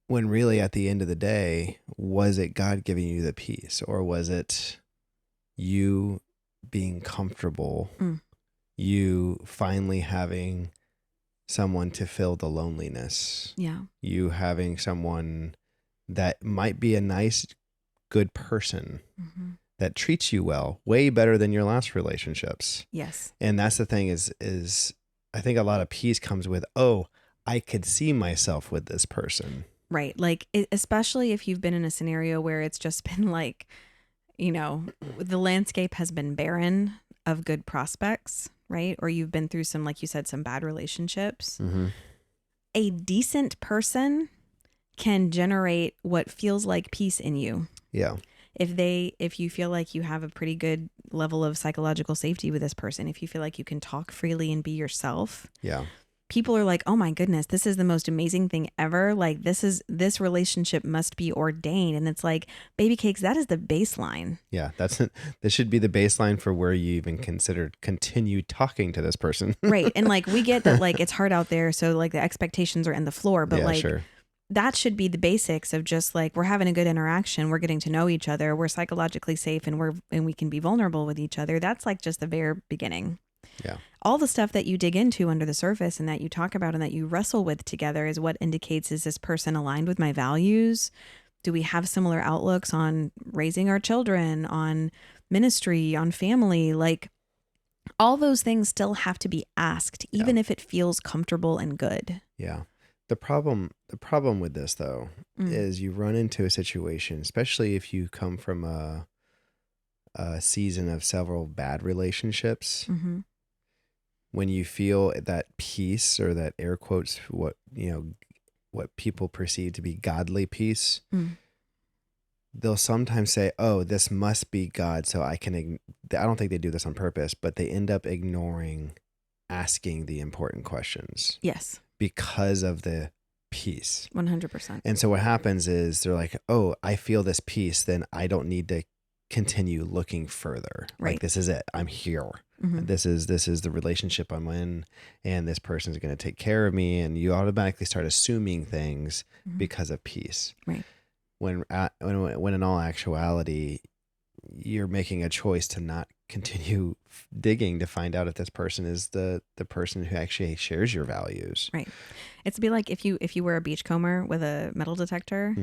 When really at the end of the day, was it God giving you the peace, or was it you being comfortable, you finally having someone to fill the loneliness? Yeah. You having someone that might be a nice, good person that treats you well, way better than your last relationships. Yes. And that's the thing is I think a lot of peace comes with, I could see myself with this person. Right. Like, especially if you've been in a scenario where it's just been like, the landscape has been barren of good prospects, right? Or you've been through some, like you said, some bad relationships. A decent person can generate what feels like peace in you. Yeah. If you feel like you have a pretty good level of psychological safety with this person, if you feel like you can talk freely and be yourself. Yeah. People are like, oh my goodness, this is the most amazing thing ever. Like, this relationship must be ordained. And it's like, baby cakes, that is the baseline. Yeah. This should be the baseline for where you even continue talking to this person. Right. And like, we get that, like, it's hard out there. So like the expectations are in the floor, but sure. That should be the basics of just like, we're having a good interaction. We're getting to know each other. We're psychologically safe, and we can be vulnerable with each other. That's like just the very beginning. Yeah. All the stuff that you dig into under the surface and that you talk about and that you wrestle with together is what indicates, is this person aligned with my values? Do we have similar outlooks on raising our children, on ministry, on family? Like, all those things still have to be asked, even if it feels comfortable and good. Yeah. The problem with this, though, is you run into a situation, especially if you come from a season of several bad relationships, when you feel that peace, or that air quotes, what people perceive to be godly peace, they'll sometimes say, oh, this must be God, so I don't think they do this on purpose, but they end up ignoring asking the important questions. Yes. Because of the peace. 100%. And so what happens is they're like, oh, I feel this peace, then I don't need to continue looking further. Right. Like, this is it. I'm here. Mm-hmm. This is the relationship I'm in, and this person's going to take care of me. And you automatically start assuming things because of peace. Right. When in all actuality, you're making a choice to not continue digging to find out if this person is the person who actually shares your values. Right. It's to be like if you were a beachcomber with a metal detector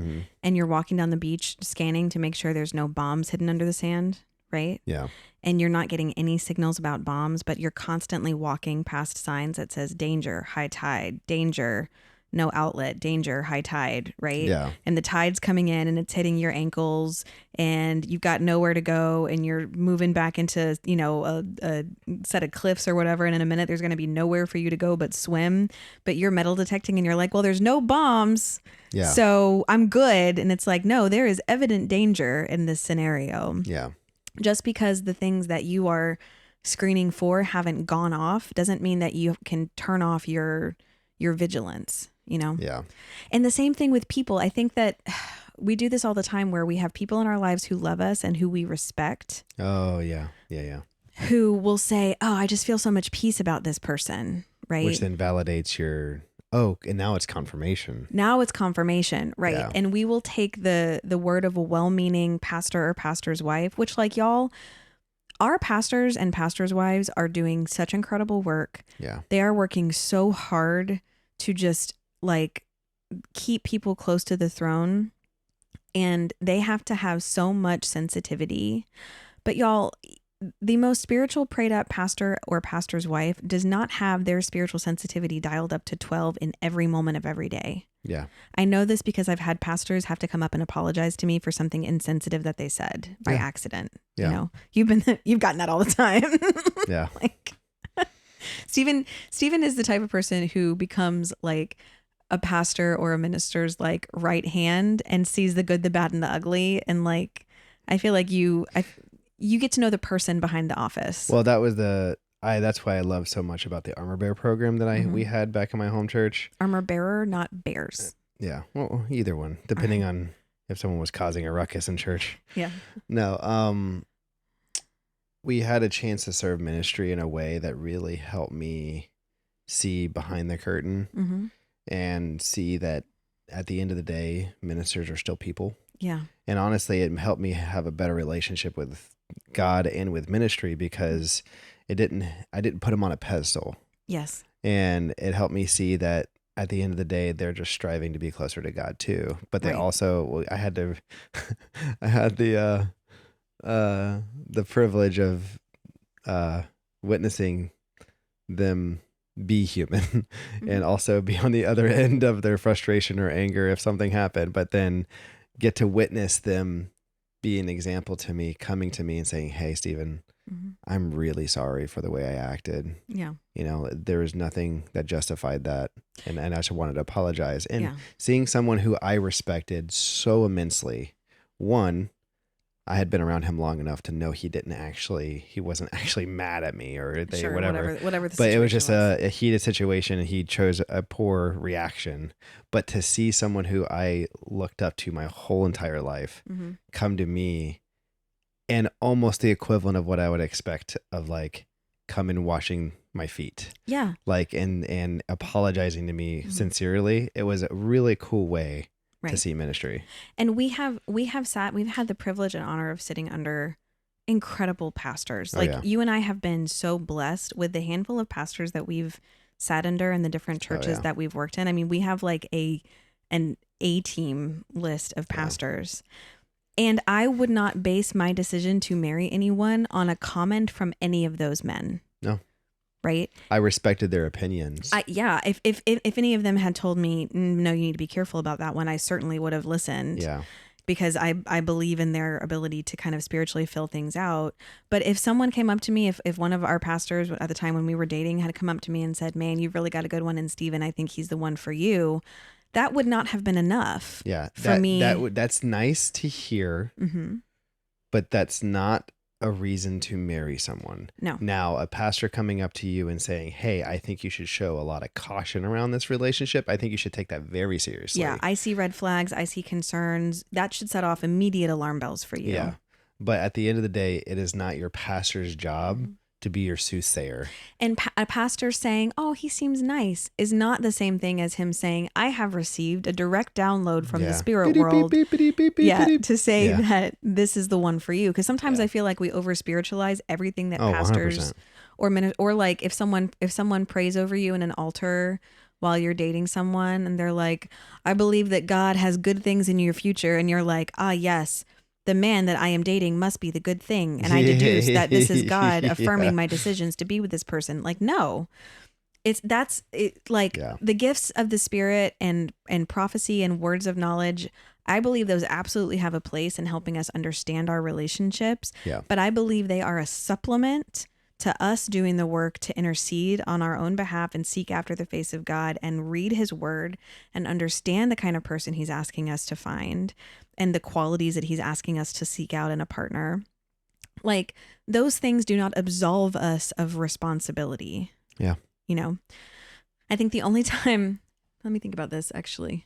and you're walking down the beach scanning to make sure there's no bombs hidden under the sand, right? Yeah. And you're not getting any signals about bombs, but you're constantly walking past signs that says danger, high tide, danger, no outlet, danger, high tide, right? Yeah. And the tide's coming in and it's hitting your ankles and you've got nowhere to go and you're moving back into, a set of cliffs or whatever. And in a minute, there's going to be nowhere for you to go but swim. But you're metal detecting and you're like, well, there's no bombs. Yeah. So I'm good. And it's like, no, there is evident danger in this scenario. Yeah. Just because the things that you are screening for haven't gone off doesn't mean that you can turn off your vigilance. Yeah. And the same thing with people. I think that we do this all the time where we have people in our lives who love us and who we respect. Oh, yeah. Yeah. Yeah. Who will say, oh, I just feel so much peace about this person. Right. Which then validates and now it's confirmation. Now it's confirmation. Right. Yeah. And we will take the word of a well-meaning pastor or pastor's wife, which like y'all, our pastors and pastors' wives are doing such incredible work. Yeah. They are working so hard to just like keep people close to the throne, and they have to have so much sensitivity. But y'all, the most spiritual prayed up pastor or pastor's wife does not have their spiritual sensitivity dialed up to 12 in every moment of every day. Yeah. I know this because I've had pastors have to come up and apologize to me for something insensitive that they said by accident. Yeah. You've gotten that all the time. Yeah. Like Stephen is the type of person who becomes like a pastor or a minister's like right hand and sees the good, the bad, and the ugly. And like, I feel like you get to know the person behind the office. Well, that was that's why I love so much about the Armor Bear program that we had back in my home church. Armor bearer, not bears. Yeah. Well, either one, depending on if someone was causing a ruckus in church. Yeah. No. We had a chance to serve ministry in a way that really helped me see behind the curtain and see that at the end of the day, ministers are still people. Yeah. And honestly, it helped me have a better relationship with God and with ministry because I didn't put them on a pedestal. Yes. And it helped me see that at the end of the day, they're just striving to be closer to God too. But they also, I had the privilege of witnessing them be human and also be on the other end of their frustration or anger if something happened, but then get to witness them be an example to me, coming to me and saying, hey, Stephen, I'm really sorry for the way I acted. Yeah. There was nothing that justified that. And I just wanted to apologize. And seeing someone who I respected so immensely, one, I had been around him long enough to know he wasn't actually mad at me or whatever the but it was just a heated situation and he chose a poor reaction. But to see someone who I looked up to my whole entire life come to me and almost the equivalent of what I would expect of like come and washing my feet. Yeah. Like, and apologizing to me sincerely. It was a really cool way to see ministry. And we've had the privilege and honor of sitting under incredible pastors. You and I have been so blessed with the handful of pastors that we've sat under in the different churches that we've worked in. I mean, we have like an A-team list of pastors. And I would not base my decision to marry anyone on a comment from any of those men. No. Right. I respected their opinions. If any of them had told me, no, you need to be careful about that one, I certainly would have listened. Yeah. Because I believe in their ability to kind of spiritually fill things out. But if someone came up to me, if one of our pastors at the time when we were dating had come up to me and said, man, you've really got a good one in Stephen, I think he's the one for you, that would not have been enough. Yeah. For me. That's nice to hear, but that's not a reason to marry someone. No. Now, a pastor coming up to you and saying, hey, I think you should show a lot of caution around this relationship. I think you should take that very seriously. Yeah, I see red flags. I see concerns. That should set off immediate alarm bells for you. Yeah. But at the end of the day, it is not your pastor's job to be your soothsayer. And a pastor saying, oh, he seems nice, is not the same thing as him saying, I have received a direct download from the spirit world. To say that this is the one for you. Because sometimes I feel like we over spiritualize everything that pastors 100%. or like if someone prays over you in an altar while you're dating someone and they're like, I believe that God has good things in your future. And you're like, ah, yes, the man that I am dating must be the good thing. And I deduce that this is God affirming my decisions to be with this person. Like, no, the gifts of the Spirit and prophecy and words of knowledge. I believe those absolutely have a place in helping us understand our relationships. Yeah. But I believe they are a supplement to us doing the work to intercede on our own behalf and seek after the face of God and read his word and understand the kind of person he's asking us to find and the qualities that he's asking us to seek out in a partner. Like, those things do not absolve us of responsibility. Yeah. You know, I think the only time, let me think about this actually.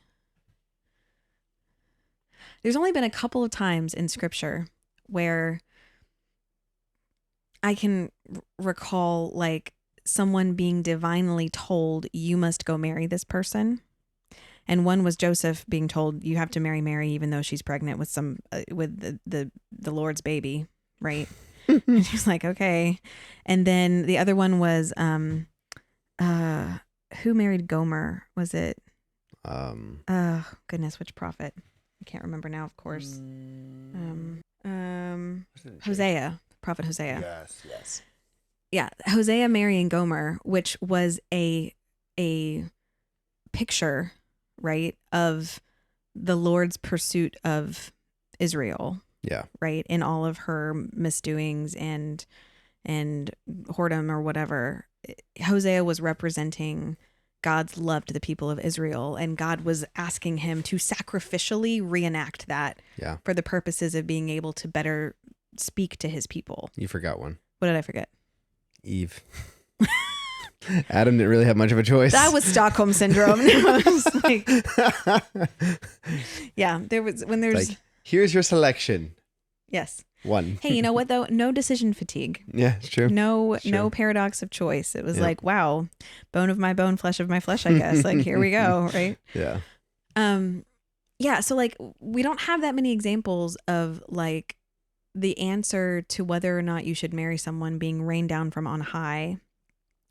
There's only been a couple of times in scripture where I can recall like someone being divinely told, you must go marry this person. And one was Joseph being told, you have to marry Mary, even though she's pregnant with the Lord's baby. Right. And she's like, okay. And then the other one was, who married Gomer? Was it, goodness, which prophet? I can't remember now, of course. Hosea, prophet Hosea. Yes. Yeah. Hosea marrying Gomer, which was a picture, right, of the Lord's pursuit of Israel. Yeah. Right. In all of her misdoings and whoredom or whatever. Hosea was representing God's love to the people of Israel, and God was asking him to sacrificially reenact that for the purposes of being able to better speak to his people. You forgot one. What did I forget? Eve. Adam didn't really have much of a choice. That was Stockholm syndrome. I was like, yeah, there's like, here's your selection. Yes. One. Hey, you know what though? No decision fatigue. Yeah, it's true. No paradox of choice. It was like, wow, bone of my bone, flesh of my flesh, I guess. Like, here we go, right? Yeah. Yeah, so like we don't have that many examples of like the answer to whether or not you should marry someone being rained down from on high.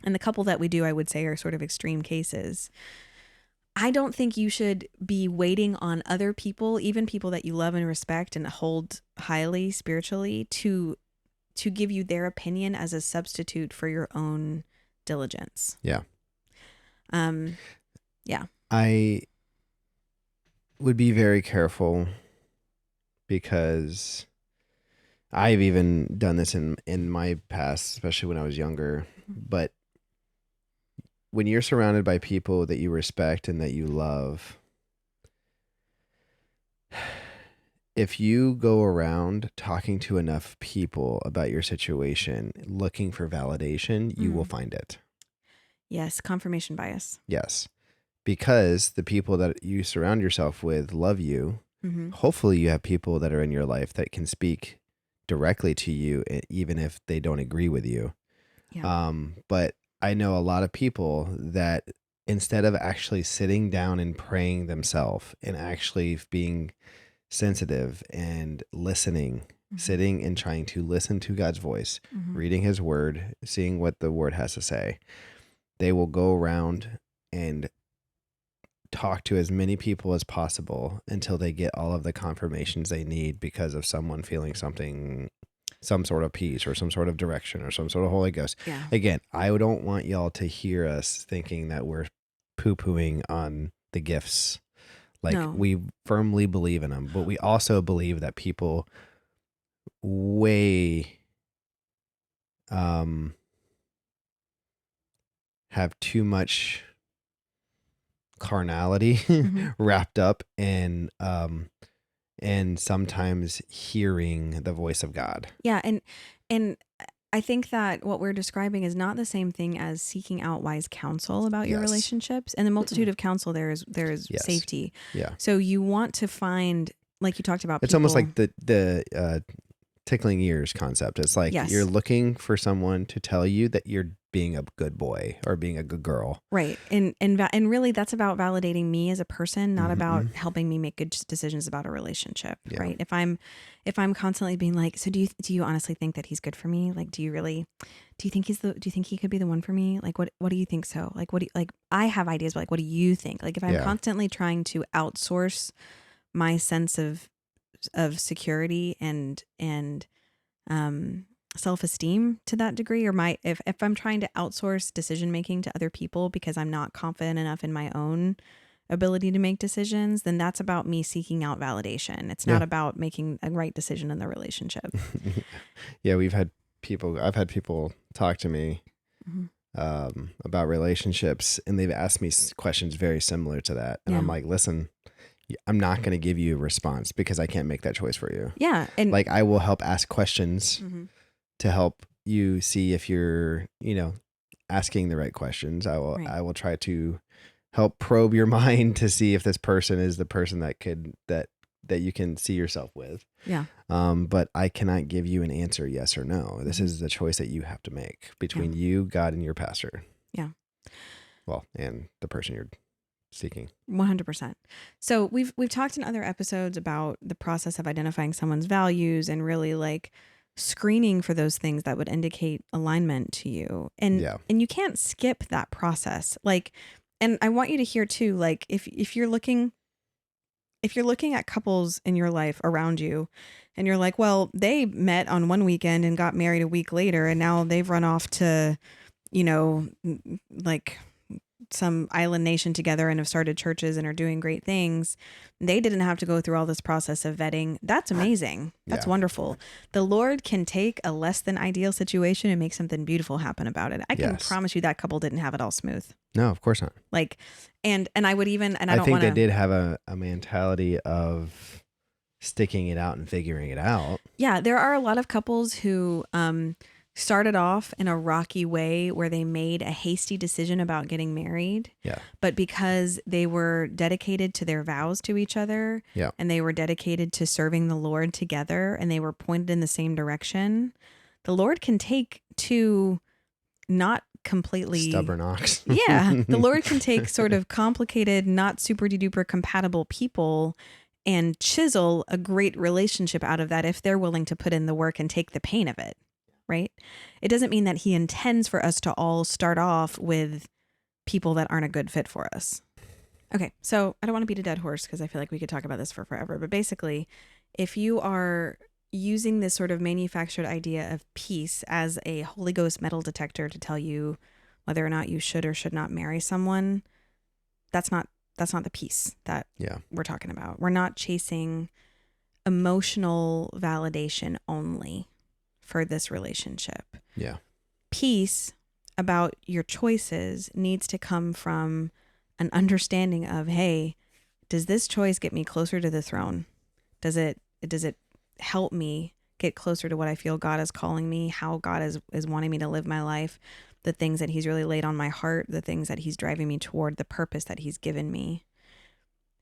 And the couple that we do, I would say, are sort of extreme cases. I don't think you should be waiting on other people, even people that you love and respect and hold highly spiritually, to give you their opinion as a substitute for your own diligence. Yeah. Yeah. I would be very careful because I've even done this in my past, especially when I was younger, but when you're surrounded by people that you respect and that you love, if you go around talking to enough people about your situation, looking for validation, you will find it. Yes. Confirmation bias. Yes. Because the people that you surround yourself with love you. Mm-hmm. Hopefully you have people that are in your life that can speak directly to you, even if they don't agree with you. Yeah. But I know a lot of people that instead of actually sitting down and praying themselves and actually being sensitive and listening, sitting and trying to listen to God's voice, reading his word, seeing what the word has to say, they will go around and talk to as many people as possible until they get all of the confirmations they need because of someone feeling something, some sort of peace or some sort of direction or some sort of Holy Ghost. Yeah. Again, I don't want y'all to hear us thinking that we're poo-pooing on the gifts. Like, we firmly believe in them, but we also believe that people have too much carnality wrapped up in and sometimes hearing the voice of God. Yeah, and And I think that what we're describing is not the same thing as seeking out wise counsel about your Yes. relationships. And the multitude of counsel, there is Yes. safety. Yeah. So you want to find, like you talked about, It's people, almost like the tickling ears concept. It's like Yes. you're looking for someone to tell you that you're being a good boy or being a good girl. Right. And really that's about validating me as a person, not about helping me make good decisions about a relationship. Yeah. Right. If I'm constantly being like, so do you honestly think that he's good for me? Like, do you think he could be the one for me? Like, what do you think so? Like, I have ideas, but like, what do you think? Like, if I'm constantly trying to outsource my sense of security and self-esteem to that degree, or if I'm trying to outsource decision making to other people because I'm not confident enough in my own ability to make decisions, then that's about me seeking out validation. It's not about making a right decision in the relationship. Yeah, I've had people talk to me about relationships, and they've asked me questions very similar to that. And I'm like, listen, I'm not going to give you a response because I can't make that choice for you. Yeah. And like, I will help ask questions to help you see if you're, asking the right questions. I will try to help probe your mind to see if this person is the person that you can see yourself with. Yeah. But I cannot give you an answer, yes or no. This is the choice that you have to make between you, God, and your pastor. Yeah. Well, and the person you're seeking. 100%. So we've talked in other episodes about the process of identifying someone's values and really like screening for those things that would indicate alignment to you. And you can't skip that process. Like, and I want you to hear too, like if you're looking at couples in your life around you and you're like, well, they met on one weekend and got married a week later and now they've run off to, like some island nation together and have started churches and are doing great things. They didn't have to go through all this process of vetting. That's amazing. That's wonderful. The Lord can take a less than ideal situation and make something beautiful happen about it. I can promise you that couple didn't have it all smooth. No, of course not. Like, and I would even, and I don't think want to. they did have a mentality of sticking it out and figuring it out. Yeah, there are a lot of couples who started off in a rocky way where they made a hasty decision about getting married. Yeah. But because they were dedicated to their vows to each other and they were dedicated to serving the Lord together and they were pointed in the same direction, the Lord can take two not completely stubborn ox. Yeah. The Lord can take sort of complicated, not super duper compatible people and chisel a great relationship out of that if they're willing to put in the work and take the pain of it. Right? It doesn't mean that he intends for us to all start off with people that aren't a good fit for us. Okay, so I don't want to beat a dead horse because I feel like we could talk about this for forever. But basically, if you are using this sort of manufactured idea of peace as a Holy Ghost metal detector to tell you whether or not you should or should not marry someone, that's not the peace that we're talking about. We're not chasing emotional validation only for this relationship. Yeah. Peace about your choices needs to come from an understanding of, hey, does this choice get me closer to the throne? Does it help me get closer to what I feel God is calling me, how God is wanting me to live my life, the things that he's really laid on my heart, the things that he's driving me toward, the purpose that he's given me?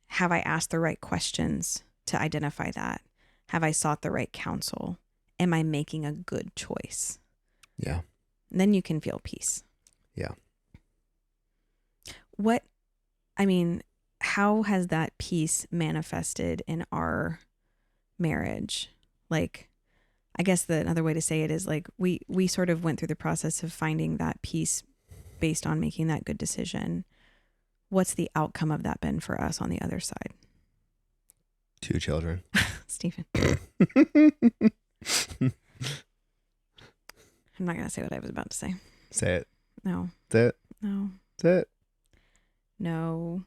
Have I asked the right questions to identify that? Have I sought the right counsel? Am I making a good choice? Yeah. And then you can feel peace. Yeah. How has that peace manifested in our marriage? Like, I guess another way to say it is like we sort of went through the process of finding that peace based on making that good decision. What's the outcome of that been for us on the other side? 2 children. Stephen. I'm not going to say what I was about to say. Say it. No. Say it. No. Say it. No.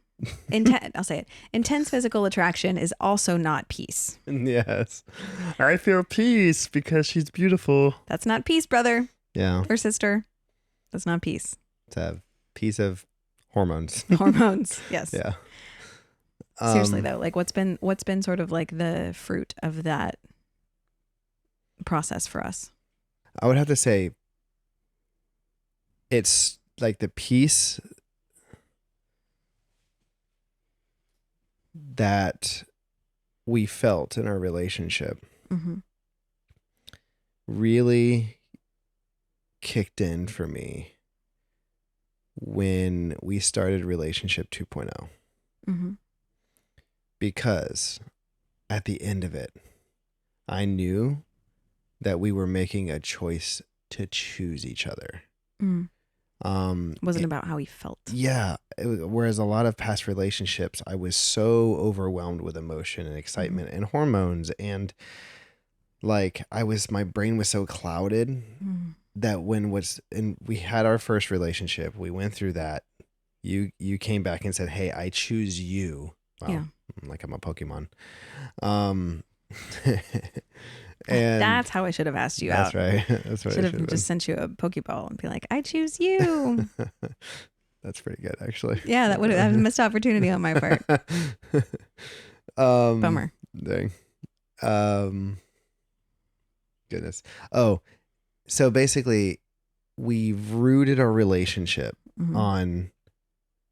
I'll say it. Intense physical attraction is also not peace. Yes. I feel peace because she's beautiful. That's not peace, brother. Yeah. Or sister. That's not peace. It's a piece of hormones. Hormones. Yes. Yeah. Seriously though, like what's been sort of like the fruit of that process for us? I would have to say it's like the peace that we felt in our relationship Mm-hmm. really kicked in for me when we started relationship 2.0, Mm-hmm. because at the end of it, I knew that we were making a choice to choose each other. Mm. Wasn't It, about how he felt. yeah. Whereas a lot of past relationships, I was so overwhelmed with emotion and excitement and hormones, and like my brain was so clouded Mm. that and we had our first relationship, we went through that. You came back and said, "Hey, I choose you." Yeah. Wow, like I'm a Pokemon. Um, and That's how I should have asked you that's out. right. That's what Should it should have have been. just sent you a Pokeball and be like, I choose you. That's pretty good, actually. Yeah, that would have been a missed opportunity on my part. Bummer. Dang. Um, Goodness. Oh, so basically, we've rooted our relationship Mm-hmm. on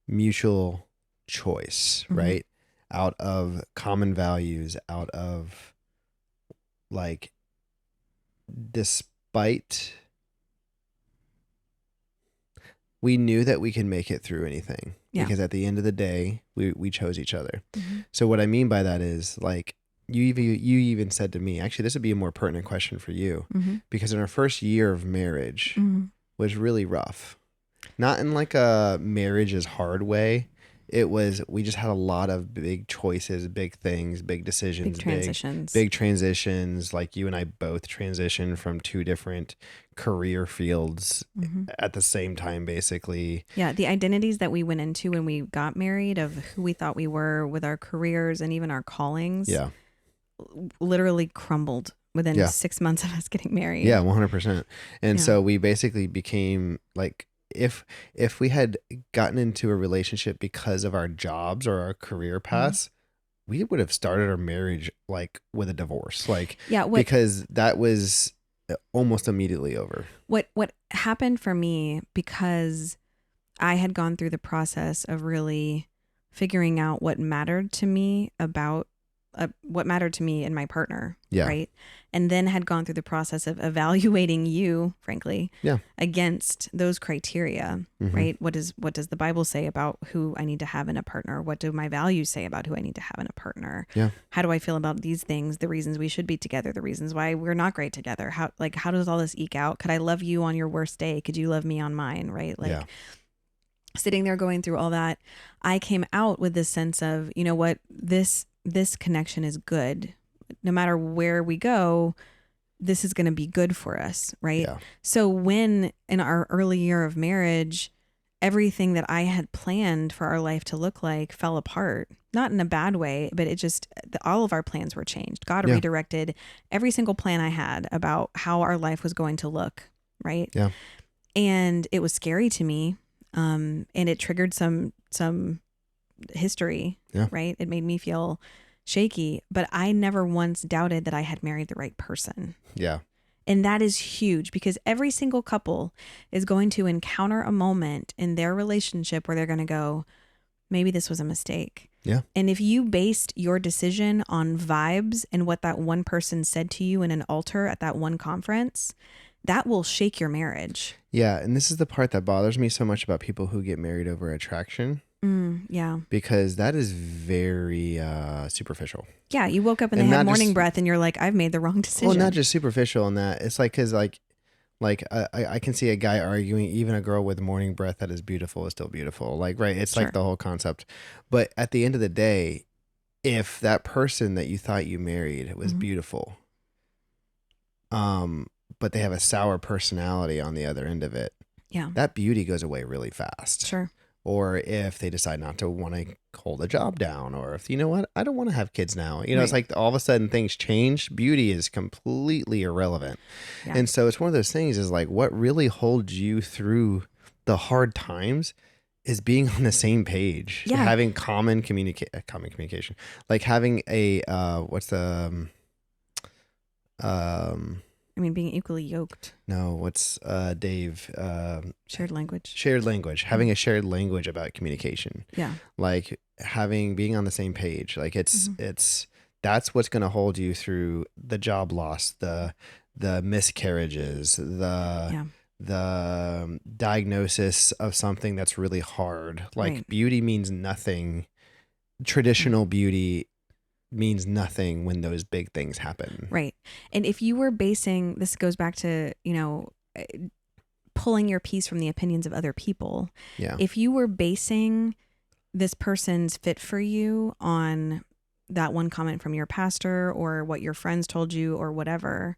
mutual choice, Mm-hmm. right? Out of common values, out of like, despite we knew that we can make it through anything, Yeah. because at the end of the day, we chose each other. Mm-hmm. So what I mean by that is, like, you even said to me, actually, this would be a more pertinent question for you, Mm-hmm. because in our first year of marriage Mm-hmm. was really rough. Not in like a marriage is hard way. We just had a lot of big choices, big things, big decisions, Big transitions. big transitions. Like you and I both transitioned from two different career fields Mm-hmm. at the same time, basically. Yeah, the identities that we went into when we got married of who we thought we were with our careers and even our callings Yeah. literally crumbled within Yeah. 6 months of us getting married. Yeah, 100%. And Yeah. so we basically became like, if we had gotten into a relationship because of our jobs or our career paths, we would have started our marriage like with a divorce, like, Yeah, because that was almost immediately over. what happened for me, because I had gone through the process of really figuring out what mattered to me about what mattered to me and my partner, Yeah. right? And then had gone through the process of evaluating you, frankly, Yeah. against those criteria, Mhm. right? What does the Bible say about who I need to have in a partner? What do my values say about who I need to have in a partner? Yeah. How do I feel about these things? The reasons we should be together, the reasons why we're not great together. How does all this eke out? Could I love you on your worst day? Could you love me on mine? Right? Like, Yeah. sitting there going through all that, I came out with this sense of, you know what, this connection is good. No matter where we go, this is going to be good for us, right? Yeah. So when in our early year of marriage, everything that I had planned for our life to look like fell apart, not in a bad way, but it just, all of our plans were changed. God Yeah. redirected every single plan I had about how our life was going to look, right? Yeah. And it was scary to me. And it triggered some history, Yeah. right? It made me feel shaky, but I never once doubted that I had married the right person. Yeah. And that is huge, because every single couple is going to encounter a moment in their relationship where they're going to go, maybe this was a mistake. Yeah. And if you based your decision on vibes and what that one person said to you in an altar at that one conference, that will shake your marriage. Yeah. And this is the part that bothers me so much about people who get married over attraction. Yeah. Because that is very superficial. Yeah. You woke up and And they had not morning just- breath and you're like, I've made the wrong decision. Well, not just superficial in that. It's like, because I can see a guy arguing, even a girl with morning breath that is beautiful is still beautiful. Like, right. It's Sure. like the whole concept. But at the end of the day, if that person that you thought you married was Mhm. beautiful, but they have a sour personality on the other end of it, Yeah. that beauty goes away really fast. Sure. Or if they decide not to want to hold a job down, or if, you know what, I don't want to have kids now. You know, It's Right. like all of a sudden things change. Beauty is completely irrelevant. Yeah. And so it's one of those things, is like, what really holds you through the hard times is being on the same page, Yeah. having common communication, like having a, what's the, I mean, being equally yoked. No, what's Dave? Shared language. Shared language. Mm-hmm. Having a shared language about communication. Yeah. Like being on the same page. Like it's that's what's going to hold you through the job loss, the miscarriages, the diagnosis of something that's really hard. Like beauty means nothing. Traditional beauty means nothing when those big things happen. Right. And if you were basing, this goes back to, pulling your piece from the opinions of other people. Yeah. If you were basing this person's fit for you on that one comment from your pastor or what your friends told you or whatever,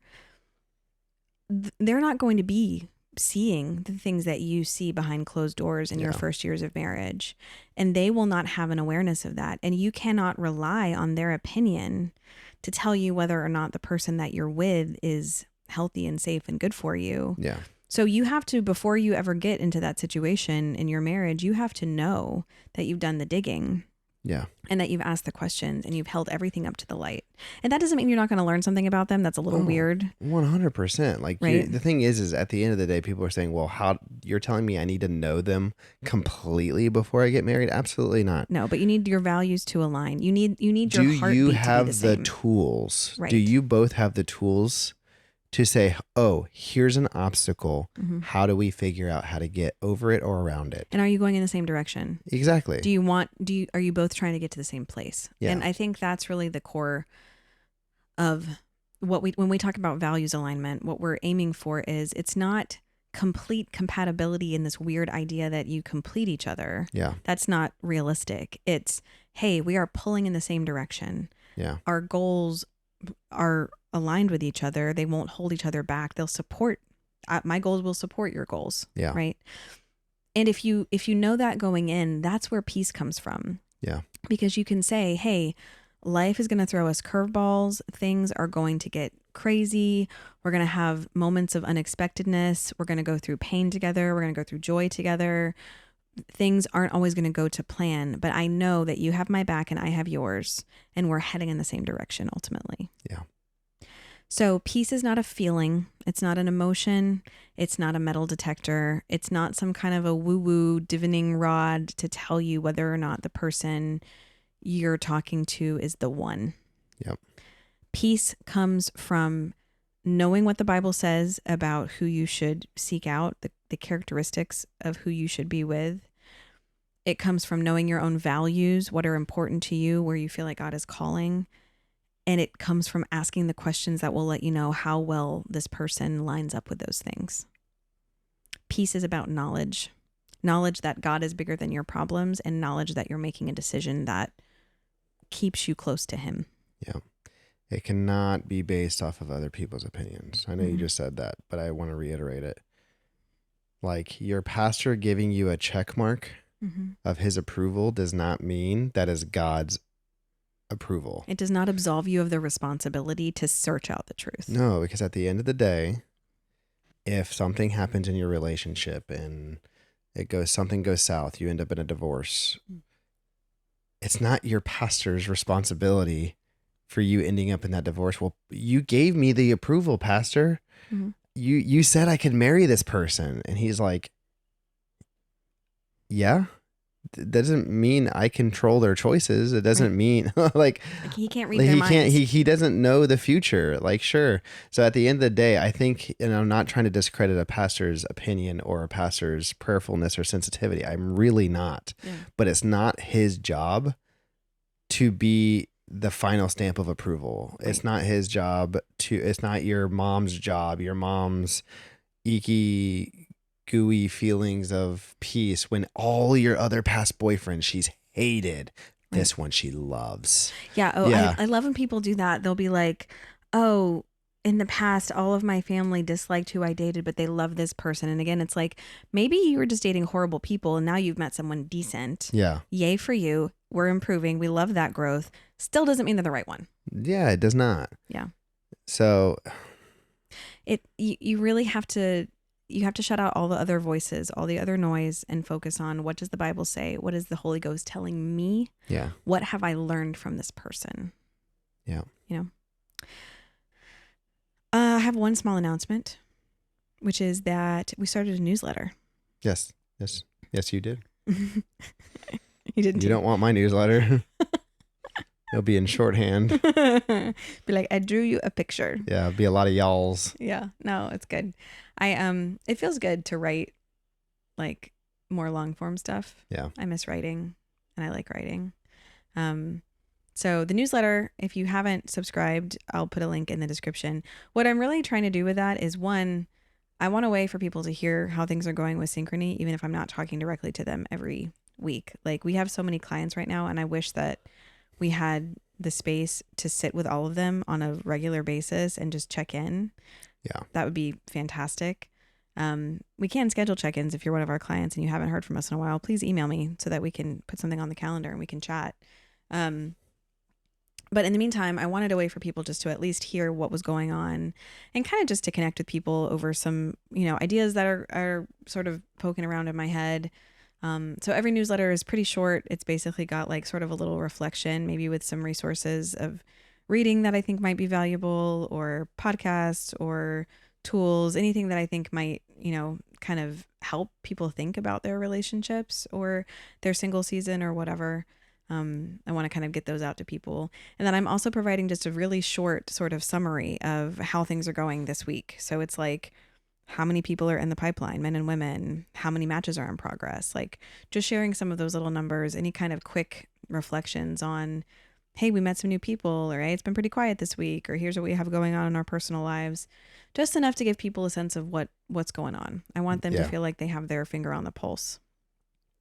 they're not going to be seeing the things that you see behind closed doors in your first years of marriage, and they will not have an awareness of that. And you cannot rely on their opinion to tell you whether or not the person that you're with is healthy and safe and good for you. Yeah. So you have to, before you ever get into that situation in your marriage, you have to know that you've done the digging. Yeah. And that you've asked the questions and you've held everything up to the light. And that doesn't mean you're not going to learn something about them. That's a little weird. 100%. Like the thing is at the end of the day, people are saying, well, how you're telling me I need to know them completely before I get married? Absolutely not. No, but you need your values to align. You need your heartbeat to be the same. Do you have the tools? Right. Do you both have the tools to say, oh, here's an obstacle. Mm-hmm. How do we figure out how to get over it or around it? And are you going in the same direction? Exactly. Are you both trying to get to the same place? Yeah. And I think that's really the core of when we talk about values alignment, what we're aiming for is it's not complete compatibility in this weird idea that you complete each other. Yeah. That's not realistic. It's, hey, we are pulling in the same direction. Yeah. Our goals are aligned with each other. They won't hold each other back. They'll support, my goals will support your goals. Yeah. Right. And if you know that going in, that's where peace comes from. Yeah. Because you can say, hey, life is going to throw us curveballs. Things are going to get crazy. We're going to have moments of unexpectedness. We're going to go through pain together. We're going to go through joy together. Things aren't always going to go to plan, but I know that you have my back and I have yours, and we're heading in the same direction ultimately. Yeah. So peace is not a feeling. It's not an emotion. It's not a metal detector. It's not some kind of a woo-woo divining rod to tell you whether or not the person you're talking to is the one. Yep. Peace comes from knowing what the Bible says about who you should seek out, the characteristics of who you should be with. It comes from knowing your own values, what are important to you, where you feel like God is calling. And it comes from asking the questions that will let you know how well this person lines up with those things. Peace is about knowledge that God is bigger than your problems, and knowledge that you're making a decision that keeps you close to Him. Yeah. It cannot be based off of other people's opinions. I know you just said that, but I want to reiterate it. Like, your pastor giving you a check mark of his approval does not mean that is God's approval. It does not absolve you of the responsibility to search out the truth. No, because at the end of the day, if something happens in your relationship and something goes south, you end up in a divorce, it's not your pastor's responsibility for you ending up in that divorce. Well, you gave me the approval, pastor. Mm-hmm. You said I could marry this person. And he's like, yeah, that doesn't mean I control their choices. It doesn't mean like he can't read their minds. He doesn't know the future. Like, sure. So at the end of the day, I think, and I'm not trying to discredit a pastor's opinion or a pastor's prayerfulness or sensitivity. I'm really not. Yeah. But it's not his job to be the final stamp of approval. Right. It's not his job it's not your mom's job, your mom's icky, gooey feelings of peace when all your other past boyfriends she's hated. Right. This one she loves. Yeah. Oh, yeah. I love when people do that. They'll be like, oh, in the past, all of my family disliked who I dated, but they love this person. And again, it's like, maybe you were just dating horrible people and now you've met someone decent. Yeah. Yay for you. We're improving. We love that growth. Still doesn't mean they're the right one. Yeah, it does not. Yeah. So you really have to shut out all the other voices, all the other noise, and focus on what does the Bible say? What is the Holy Ghost telling me? Yeah. What have I learned from this person? Yeah. You know? I have one small announcement, which is that we started a newsletter. Yes, you did. You didn't. You don't want my newsletter. It'll be in shorthand. Be like, I drew you a picture. Yeah, it'll be a lot of y'alls. Yeah, no, it's good. It feels good to write like more long form stuff. Yeah. I miss writing and I like writing. So the newsletter, if you haven't subscribed, I'll put a link in the description. What I'm really trying to do with that is, one, I want a way for people to hear how things are going with Synchrony, even if I'm not talking directly to them every week. Like, we have so many clients right now, and I wish that we had the space to sit with all of them on a regular basis and just check in. Yeah. That would be fantastic. We can schedule check-ins if you're one of our clients and you haven't heard from us in a while. Please email me so that we can put something on the calendar and we can chat. But in the meantime, I wanted a way for people just to at least hear what was going on and kind of just to connect with people over some, ideas that are sort of poking around in my head. So every newsletter is pretty short. It's basically got like sort of a little reflection, maybe with some resources of reading that I think might be valuable, or podcasts or tools, anything that I think might, kind of help people think about their relationships or their single season or whatever. I want to kind of get those out to people. And then I'm also providing just a really short sort of summary of how things are going this week. So it's like, how many people are in the pipeline, men and women, how many matches are in progress, like just sharing some of those little numbers, any kind of quick reflections on, hey, we met some new people, or hey, it's been pretty quiet this week, or here's what we have going on in our personal lives. Just enough to give people a sense of what's going on. I want them to feel like they have their finger on the pulse.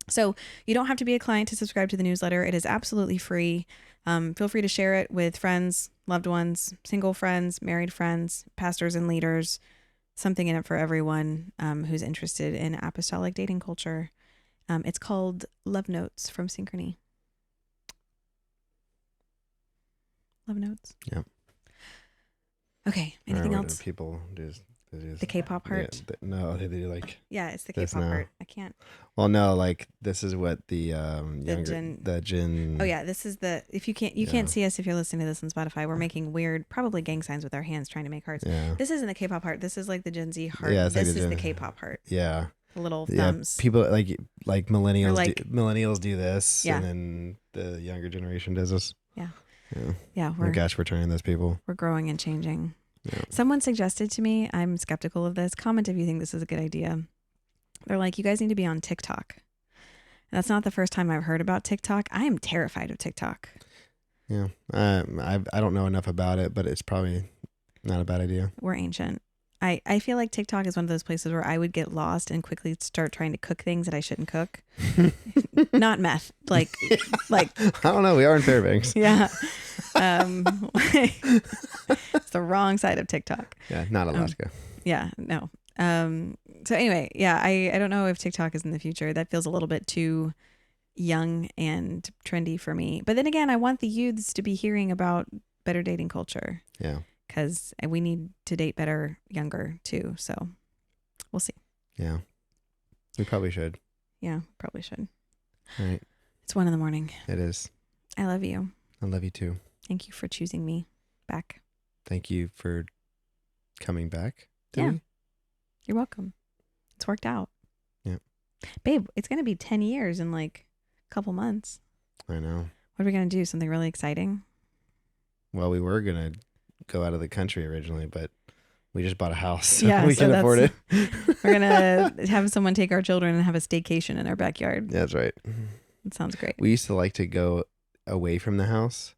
So you don't have to be a client to subscribe to the newsletter. It is absolutely free. Feel free to share it with friends, loved ones, single friends, married friends, pastors and leaders, something in it for everyone who's interested in apostolic dating culture. It's called Love Notes from Synchrony. Love Notes. Yeah. Okay. Anything else? People do the K-pop heart? No, they do like... Yeah, it's the K-pop heart. I can't... Well, no, like this is what the Jin... Oh yeah, this is the... If you can't see us if you're listening to this on Spotify. We're making weird, probably gang signs with our hands trying to make hearts. Yeah. This isn't the K-pop heart. This is like the Gen Z heart. Yeah, this is the K-pop heart. Yeah. The little thumbs. People like millennials. Millennials do this, and then the younger generation does this. Yeah. Yeah. Oh gosh, we're turning those people. We're growing and changing. Yeah. Someone suggested to me, I'm skeptical of this. Comment if you think this is a good idea. They're like, you guys need to be on TikTok. And that's not the first time I've heard about TikTok. I am terrified of TikTok. Yeah. I don't know enough about it, but it's probably not a bad idea. We're ancient. I feel like TikTok is one of those places where I would get lost and quickly start trying to cook things that I shouldn't cook. Not meth. Like I don't know. We are in Fairbanks. Yeah. It's the wrong side of TikTok. Yeah, not Alaska. Yeah, no. So anyway, yeah, I don't know if TikTok is in the future. That feels a little bit too young and trendy for me. But then again, I want the youths to be hearing about better dating culture. Yeah. Because we need to date better younger too. So we'll see. Yeah. We probably should. Yeah, probably should. All right. It's 1 a.m. It is. I love you. I love you too. Thank you for choosing me back. Thank you for coming back to me. You're welcome. It's worked out. Yeah. Babe, it's going to be 10 years in like a couple months. I know. What are we going to do? Something really exciting? Well, we were going to go out of the country originally, but we just bought a house. So we can afford it. We're going to have someone take our children and have a staycation in our backyard. That's right. That sounds great. We used to like to go away from the house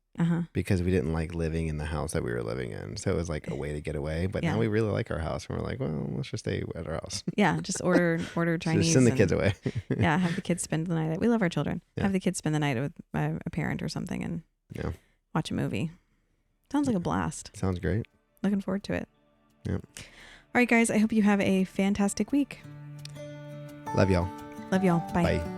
because we didn't like living in the house that we were living in. So it was like a way to get away. But now we really like our house. And we're like, well, let's just stay at our house. Yeah, just order Chinese. Just send the kids away. Yeah, have the kids spend the night. We love our children. Yeah. Have the kids spend the night with a parent or something and watch a movie. Sounds like a blast. Sounds great. Looking forward to it. Yep. All right, guys. I hope you have a fantastic week. Love y'all. Love y'all. Bye. Bye.